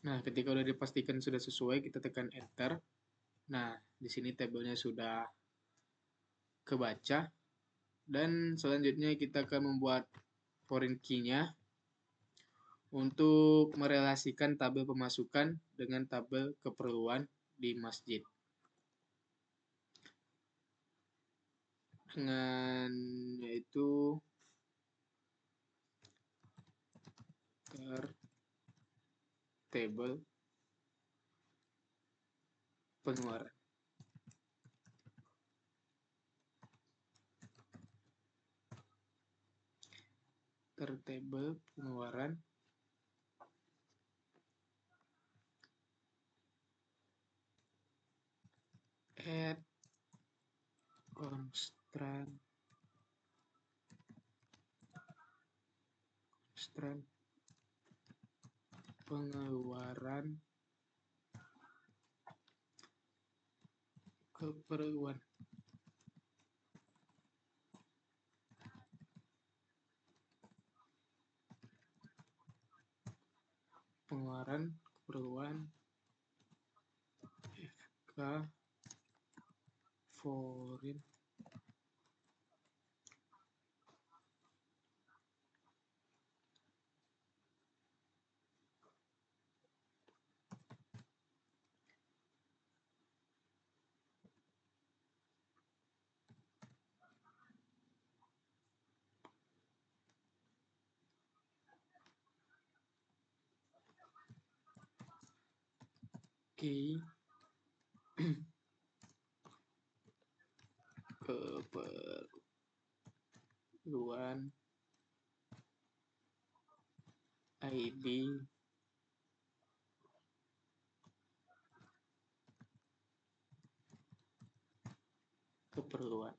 Nah, ketika udah dipastikan sudah sesuai, kita tekan enter. Nah, di sini tabelnya sudah kebaca. Dan selanjutnya kita akan membuat foreign key-nya untuk merelasikan tabel pemasukan dengan tabel keperluan di masjid. Dengan yaitu table pengeluaran. Table pengeluaran add constraint pengeluaran keperluan FK foreign key keperluan ID keperluan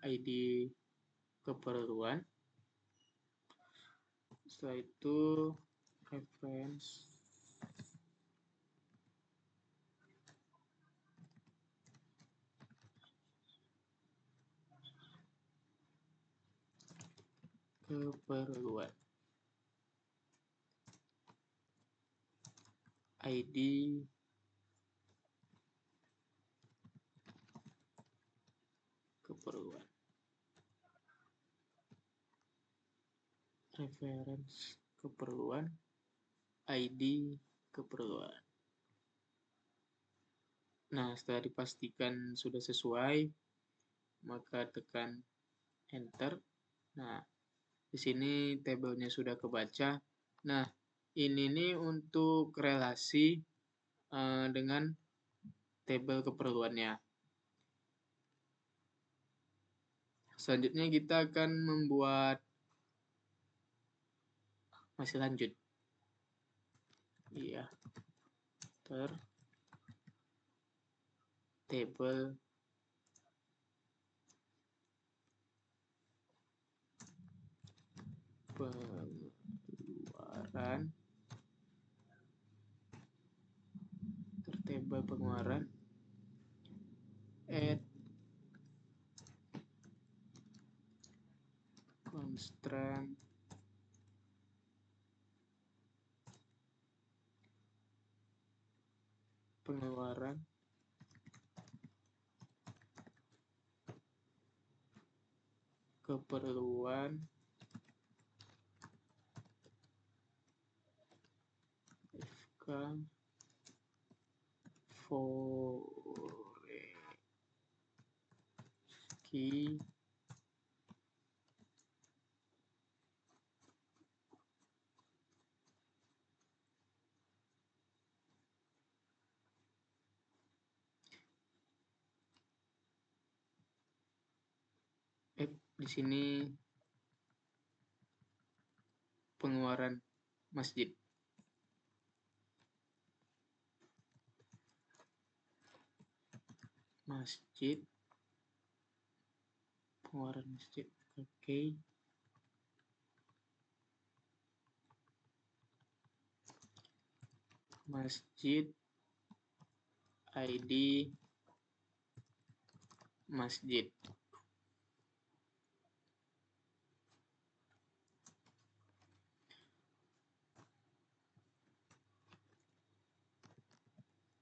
ID keperluan. Setelah itu reference keperluan ID keperluan reference keperluan ID keperluan. Nah, setelah dipastikan sudah sesuai, maka tekan enter. Nah, di sini tabelnya sudah kebaca. Nah, ini nih untuk relasi dengan tabel keperluannya. Selanjutnya kita akan membuat Masih lanjut. Iya. Table pengeluaran, table pengeluaran, add constraint pengeluaran keperluan FK foreign di sini pengeluaran masjid. Pengeluaran masjid. Oke. Masjid ID masjid.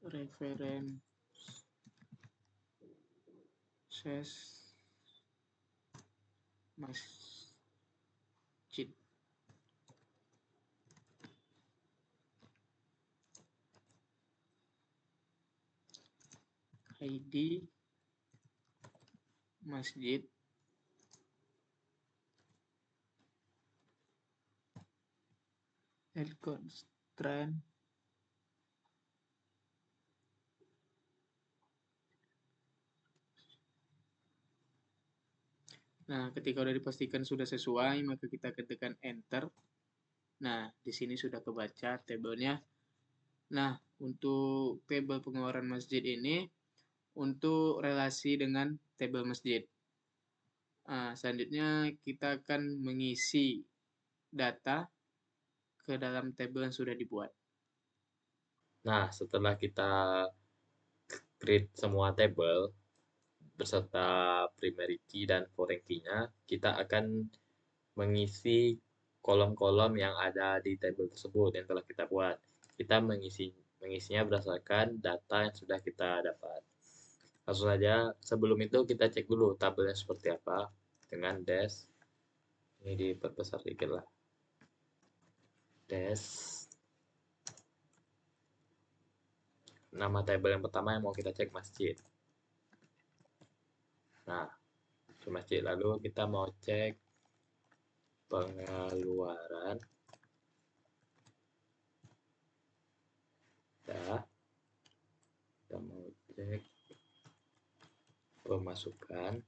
References masjid. ID masjid. Add constraint Nah, ketika sudah dipastikan sudah sesuai, maka kita ketikkan enter. Nah, di sini sudah kebaca tabelnya. Nah, untuk tabel pengeluaran masjid ini untuk relasi dengan tabel masjid. Nah, selanjutnya kita akan mengisi data ke dalam tabel yang sudah dibuat. Nah, setelah kita create semua table beserta primary key dan foreign key-nya, kita akan mengisi kolom-kolom yang ada di table tersebut yang telah kita buat. Kita mengisinya berdasarkan data yang sudah kita dapat. Langsung saja, sebelum itu kita cek dulu tabelnya seperti apa dengan dash. Ini diperbesar sedikit lah. Dash. Nama tabel yang pertama yang mau kita cek masjid. Nah, ke masjid. Lalu kita mau cek pengeluaran. Ya. Kita mau cek pemasukan.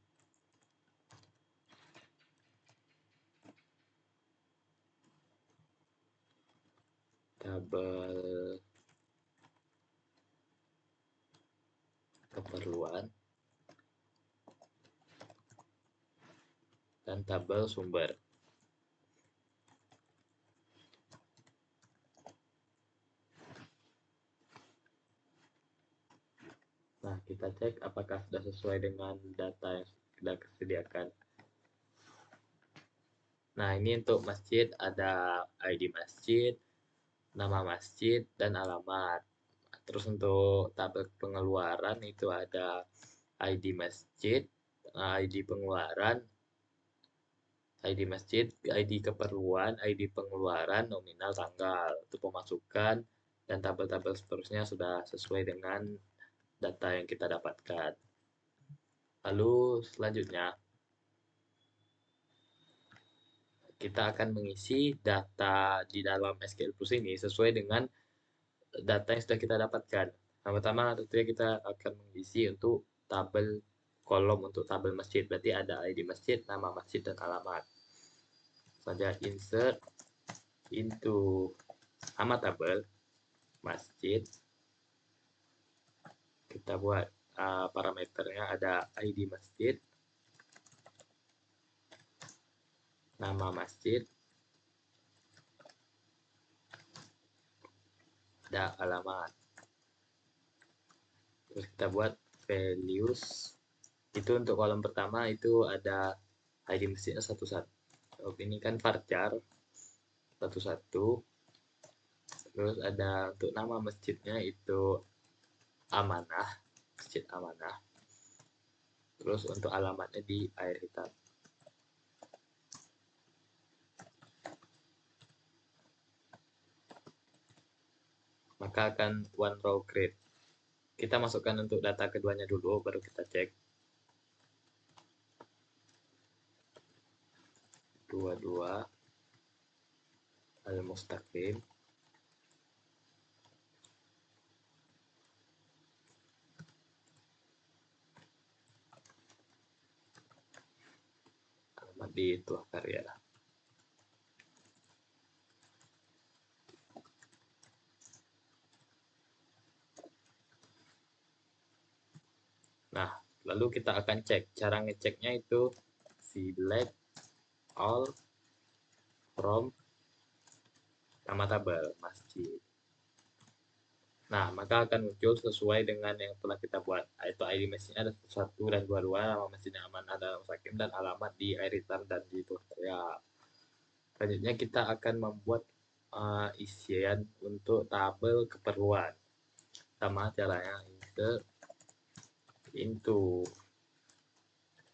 Tabel keperluan. Dan tabel sumber. Nah, kita cek apakah sudah sesuai dengan data yang sudah disediakan. Nah, ini untuk masjid ada ID masjid, nama masjid, dan alamat. Terus untuk tabel pengeluaran itu ada ID masjid, ID pengeluaran, ID masjid, ID keperluan, ID pengeluaran, nominal, tanggal. Itu pemasukan dan tabel-tabel seterusnya sudah sesuai dengan data yang kita dapatkan. Lalu selanjutnya kita akan mengisi data di dalam SQL Plus ini sesuai dengan data yang sudah kita dapatkan. Yang pertama tentunya kita akan mengisi untuk tabel kolom untuk tabel masjid. Berarti ada ID masjid, nama masjid, dan alamat. Saja insert into nama tabel masjid. Kita buat parameternya ada ID masjid, nama masjid, ada alamat. Terus kita buat values. Itu untuk kolom pertama itu ada ID masjidnya 11. Ini kan varchar 11. Terus ada untuk nama masjidnya itu Amanah, Masjid Amanah. Terus untuk alamatnya di air hitam. Maka akan one row create. Kita masukkan untuk data keduanya dulu, baru kita cek. 22 al-mustaqim. Alamat di Tuah Karya. Nah, lalu kita akan cek. Cara ngeceknya itu select all from nama tabel masjid. Nah, maka akan muncul sesuai dengan yang telah kita buat. Yaitu ID masjidnya ada 1 dan 22, nama masjidnya Amanah dan Mustaqim, dan alamat di air hitam dan di Tuah Karya. Selanjutnya kita akan membuat isian untuk tabel keperluan. Sama caranya insert into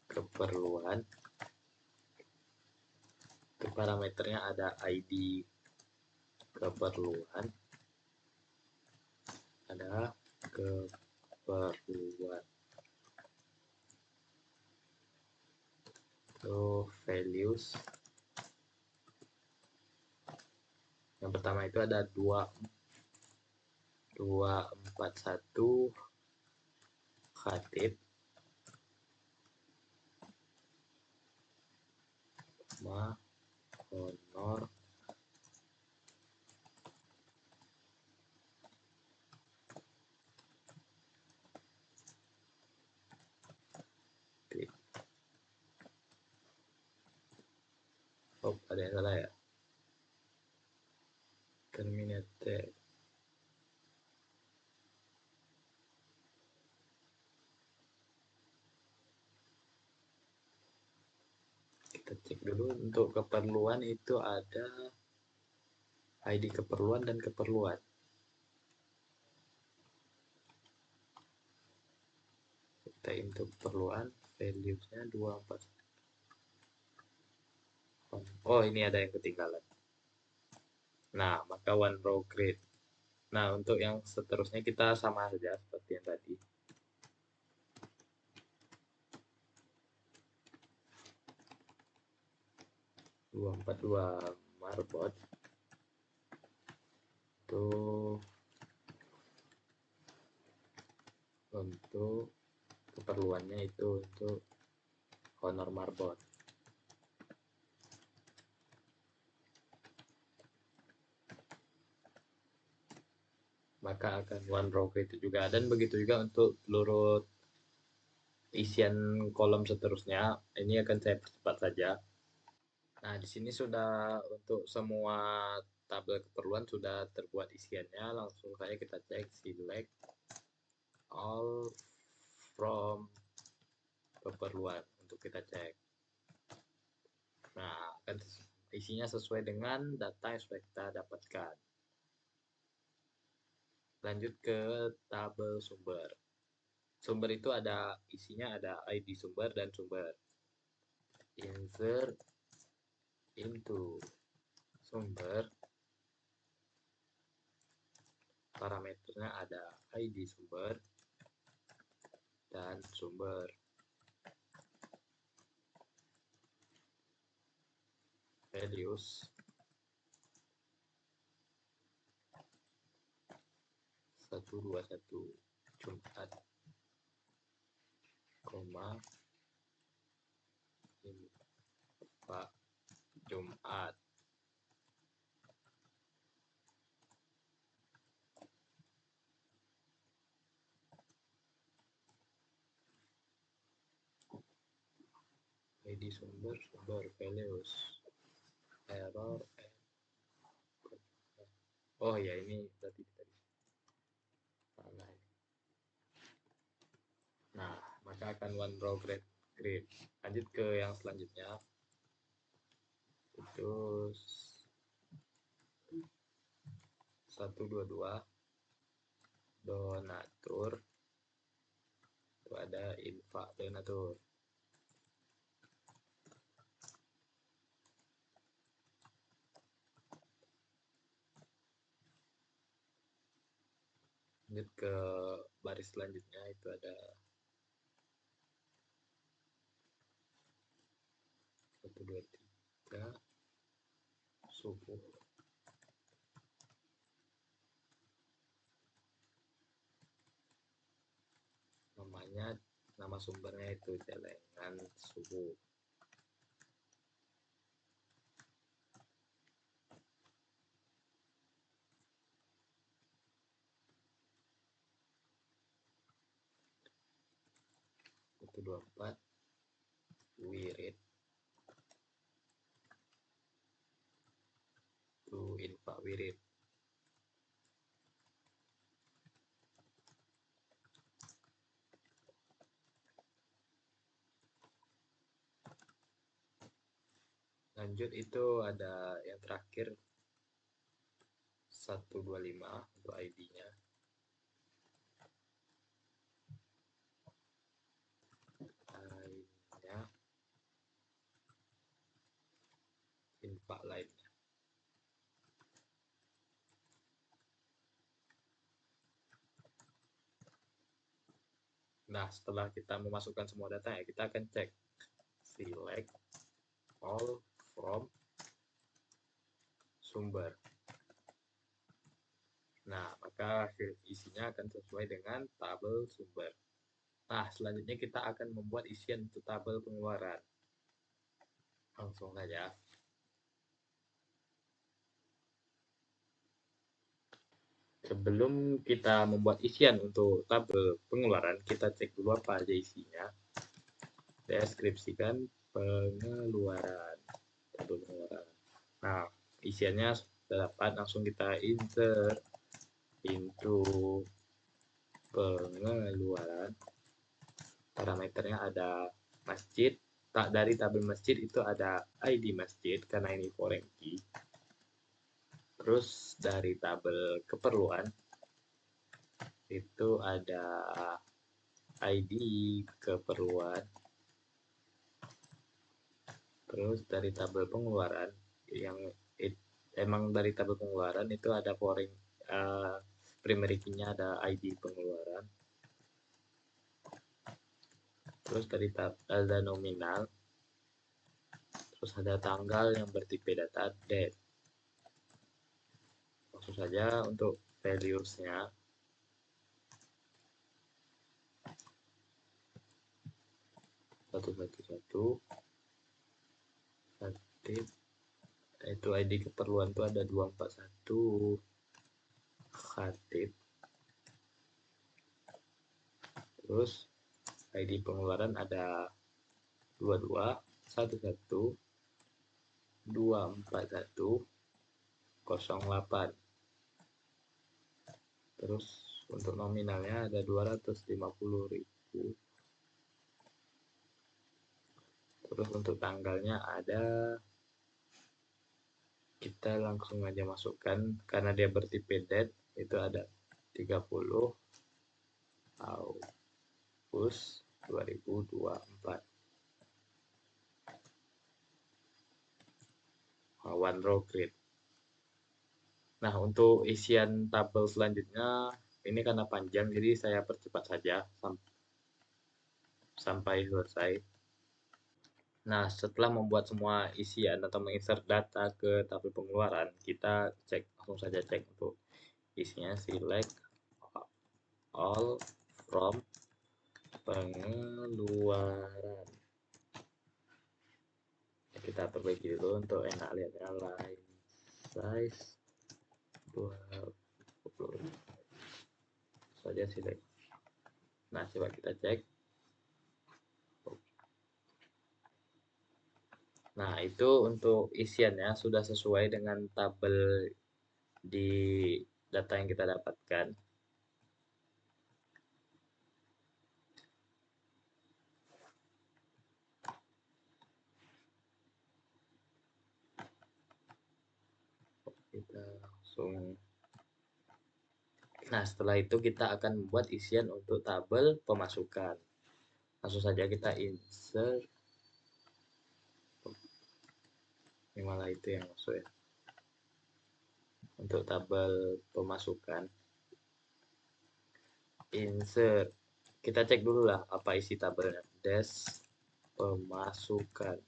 keperluan. Untuk parameternya ada ID keperluan, ada keperluan. Itu values. Yang pertama itu ada 241 khatib, honor ada yang salah ya, terminated. Kita cek dulu. Untuk keperluan itu ada ID keperluan dan keperluan. Kita input keperluan, values-nya 24. Oh, ini ada yang ketinggalan. Nah, maka one row create. Nah, untuk yang seterusnya kita sama saja seperti yang tadi. dua marbot itu untuk keperluannya itu untuk honor marbot. Maka akan one row create juga, dan begitu juga untuk seluruh isian kolom seterusnya. Ini akan saya percepat saja. Nah, di sini sudah untuk semua tabel keperluan sudah terbuat isiannya. Langsung saja kita cek select all from keperluan untuk kita cek. Nah, akan isinya sesuai dengan data yang sudah kita dapatkan. Lanjut ke tabel sumber. Sumber itu ada isinya, ada ID sumber dan sumber. Insert into sumber. Parameternya ada ID sumber dan sumber. Values 121 Jumat, info Jumat. ID sumber values error. Oh ya, ini berarti tadi. Nah, maka akan one row grid. Lanjut ke yang selanjutnya. Itu 122 donatur. Itu ada info donatur. Lanjut ke baris selanjutnya, itu ada 123 suku. Nama sumbernya itu Celengan suku. Itu 24 wirid. Itu info wirid. Lanjut itu ada yang terakhir 125 untuk ID-nya. ID-nya info lainnya. Nah, setelah kita memasukkan semua data ya, kita akan cek select all from sumber. Nah, maka hasil isinya akan sesuai dengan tabel sumber. Nah, selanjutnya kita akan membuat isian untuk tabel pengeluaran. Langsung saja. Sebelum kita membuat isian untuk tabel pengeluaran, kita cek dulu apa aja isinya. Deskripsikan pengeluaran. Tabel pengeluaran. Nah, isiannya sudah dapat, langsung kita insert into pengeluaran. Parameternya ada masjid. Dari tabel masjid itu ada ID masjid karena ini foreign key. Terus dari tabel keperluan itu ada ID keperluan. Terus dari tabel pengeluaran yang emang dari tabel pengeluaran itu ada foreign primary key-nya ada ID pengeluaran. Terus dari ada nominal. Terus ada tanggal yang bertipe data date. Langsung saja untuk values-nya. Satu aktif itu ID keperluan itu ada 241 khatib. Terus ID pengeluaran ada 2211 241 08. Terus untuk nominalnya ada 250.000. Terus untuk tanggalnya ada, kita langsung aja masukkan karena dia bertipe date, itu ada 30 Agustus 2024. One row grid. Nah, untuk isian tabel selanjutnya ini karena panjang, jadi saya percepat saja sampai selesai. Nah, setelah membuat semua isian atau menginsert data ke tabel pengeluaran, kita langsung saja cek untuk isinya. Select all from pengeluaran. Kita perbaiki dulu untuk enak lihatnya. Line size 20 saja select. Nah, coba kita cek. Nah, itu untuk isiannya sudah sesuai dengan tabel di data yang kita dapatkan. Kita langsung. Nah, setelah itu kita akan membuat isian untuk tabel pemasukan. Langsung saja kita insert. Ini malah itu yang masuk ya. Untuk tabel pemasukan. Insert. Kita cek dulu lah apa isi tabelnya. Des pemasukan.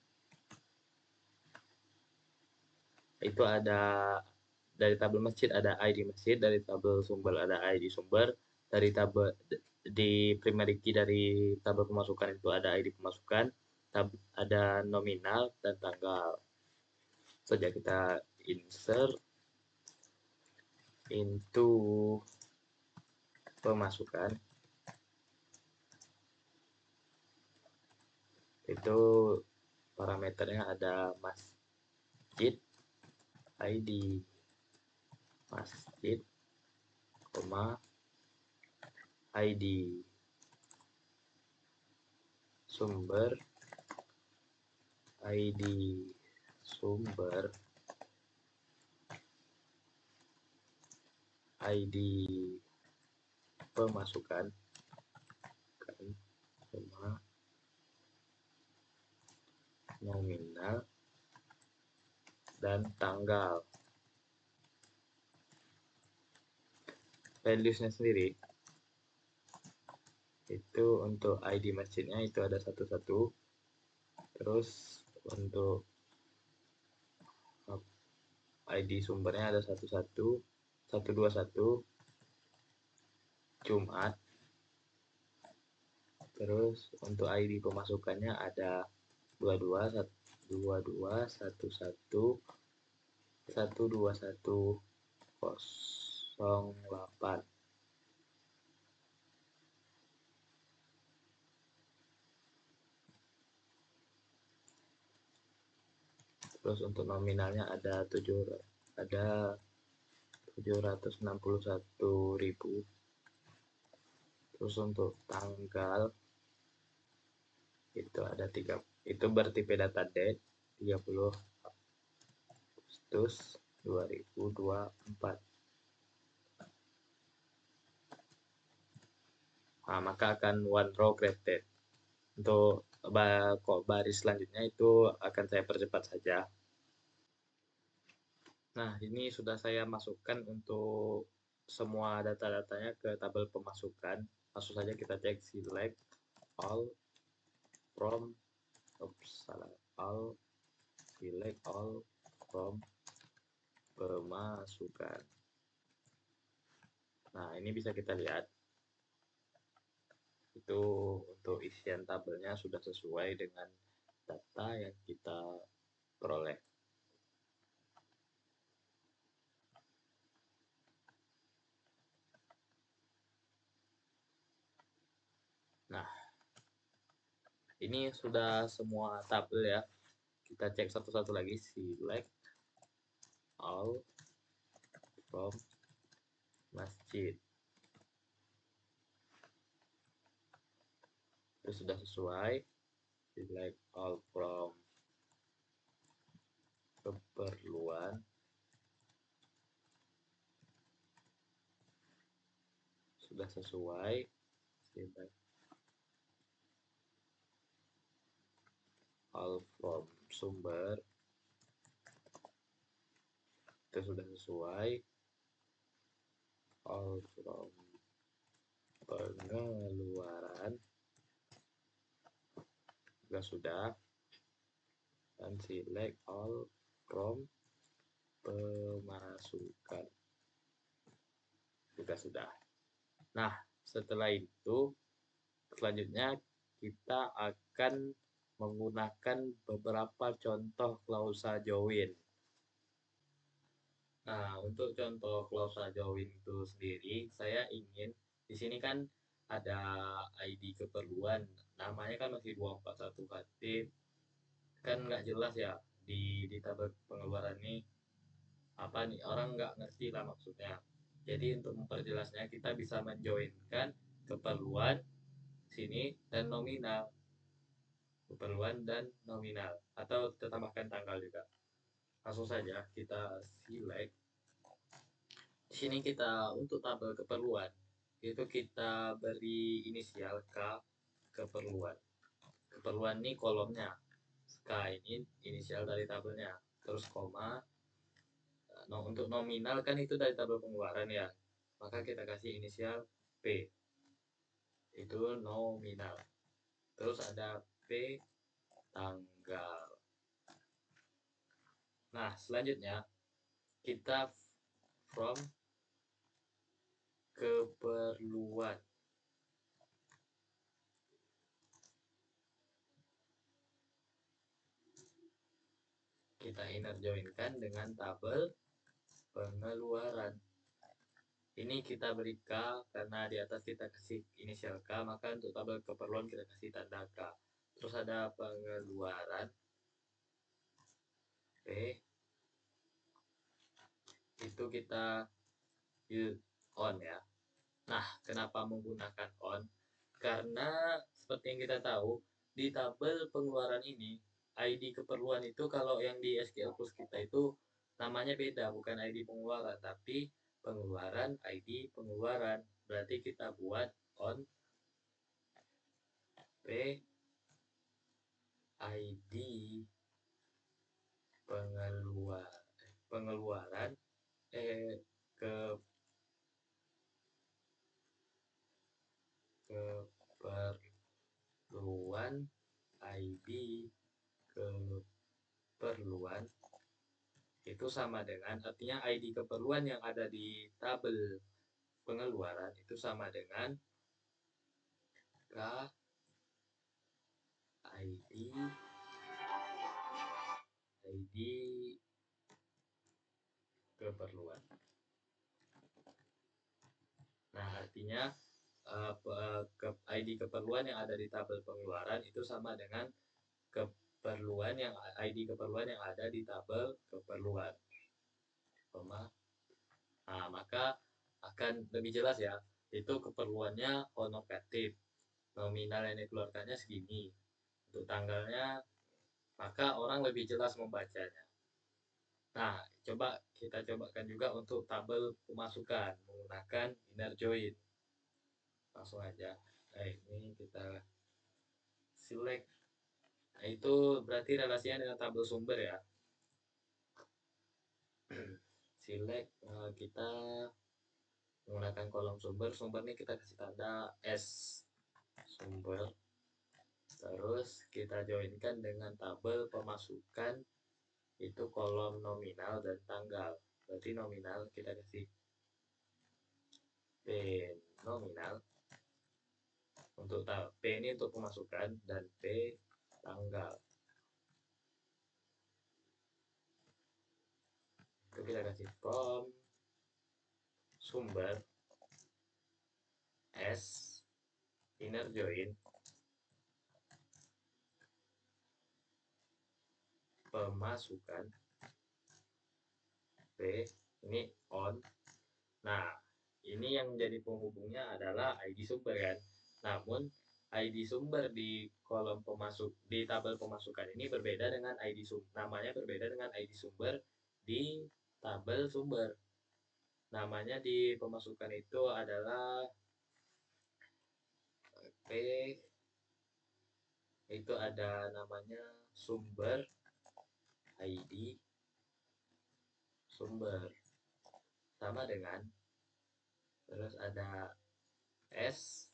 Itu ada dari tabel masjid ada ID masjid, dari tabel sumber ada ID sumber, dari tabel di primary key dari tabel pemasukan itu ada ID pemasukan, ada nominal dan tanggal. Saja kita insert into pemasukan. Itu parameternya ada masjid ID masjid, ID sumber, ID sumber, ID pemasukan, nominal, dan tanggal. Values-nya sendiri itu untuk ID masjidnya itu ada 11, terus untuk ID sumbernya ada 11, 121 Jumat, terus untuk ID pemasukannya ada 22 11 121 08. Terus untuk nominalnya ada 761.000. Terus untuk tanggal itu ada 3, itu bertipe data date 30 Agustus 2024. Nah, maka akan one row created. Untuk baris selanjutnya itu akan saya percepat saja. Nah, ini sudah saya masukkan untuk semua data-datanya ke tabel pemasukan. Langsung saja kita cek select all from select all from pemasukan. Nah, ini bisa kita lihat itu untuk isian tabelnya sudah sesuai dengan data yang kita peroleh. Nah, ini sudah semua tabel ya. Kita cek satu-satu lagi, select all from masjid. Itu sudah sesuai. Select all from keperluan. Sudah sesuai. Select all from sumber. Itu sudah sesuai. All from pengeluaran juga sudah, dan select all from pemasukan juga sudah. Nah, setelah itu selanjutnya kita akan menggunakan beberapa contoh klausa join. Nah, untuk contoh klausa join itu sendiri, saya ingin di sini kan ada ID keperluan, namanya kan masih 241 Khatib, kan nggak jelas ya di tabel pengeluaran ini apa nih, orang nggak ngerti lah maksudnya. Jadi untuk memperjelasnya kita bisa menjoinkan keperluan sini dan nominal, keperluan dan nominal, atau kita tambahkan tanggal juga. Langsung saja kita select. Di sini kita untuk tabel keperluan itu kita beri inisial K keperluan. Keperluan ini kolomnya, K ini inisial dari tabelnya, terus koma. Nah, untuk nominal kan itu dari tabel pengeluaran ya, maka kita kasih inisial P, itu nominal. Terus ada P tanggal. Nah, selanjutnya kita from keperluan. Kita inner joinkan dengan tabel pengeluaran. Ini kita beri K karena di atas kita kasih inisial K, maka untuk tabel keperluan kita kasih tanda K. Terus ada pengeluaran P, itu kita use on ya. Nah, kenapa menggunakan on? Karena seperti yang kita tahu, di tabel pengeluaran ini ID keperluan itu kalau yang di SQL Plus kita itu namanya beda, bukan ID pengeluaran, tapi pengeluaran ID pengeluaran. Berarti kita buat on P ID pengeluaran ke keperluan ID keperluan itu sama dengan, artinya ID keperluan yang ada di tabel pengeluaran itu sama dengan K ID keperluan. Nah, artinya ID keperluan yang ada di tabel pengeluaran itu sama dengan keperluan yang ID keperluan yang ada di tabel keperluan. Nah, maka akan lebih jelas ya, itu keperluannya honoratif, nominal yang dikeluarkannya segini, untuk tanggalnya, maka orang lebih jelas membacanya. Nah, kita cobakan juga untuk tabel pemasukan menggunakan inner join. Langsung aja. Ini kita select. Nah, itu berarti relasinya dengan tabel sumber ya. Select, kita menggunakan kolom sumber. Sumber ini kita kasih tanda S sumber. Terus kita joinkan dengan tabel pemasukan, itu kolom nominal dan tanggal. Berarti nominal kita kasih P nominal. Untuk P ini untuk pemasukan dan P tanggal. Itu kita kasih from sumber S inner join pemasukan P ini on. Nah, ini yang menjadi penghubungnya adalah ID sumber kan. Namun ID sumber di kolom di tabel pemasukan ini berbeda dengan ID sumber. Namanya berbeda dengan ID sumber di tabel sumber. Namanya di pemasukan itu adalah P, itu ada namanya sumber ID sumber sama dengan, terus ada S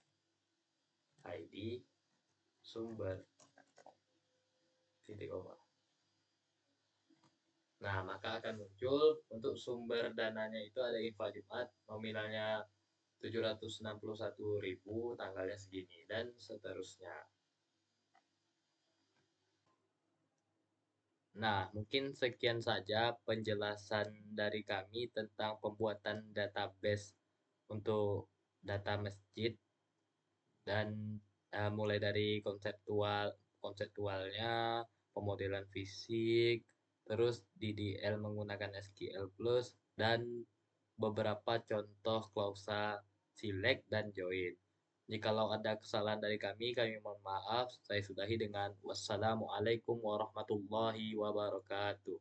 ID sumber titik koma. Nah, maka akan muncul untuk sumber dananya itu ada infak Jumat, nominalnya 761.000, tanggalnya segini, dan seterusnya. Nah, mungkin sekian saja penjelasan dari kami tentang pembuatan database untuk data masjid, dan mulai dari konseptualnya, pemodelan fisik, terus DDL menggunakan SQL Plus, dan beberapa contoh klausa select dan join. Jikalau ada kesalahan dari kami mohon maaf. Saya sudahi dengan wassalamualaikum warahmatullahi wabarakatuh.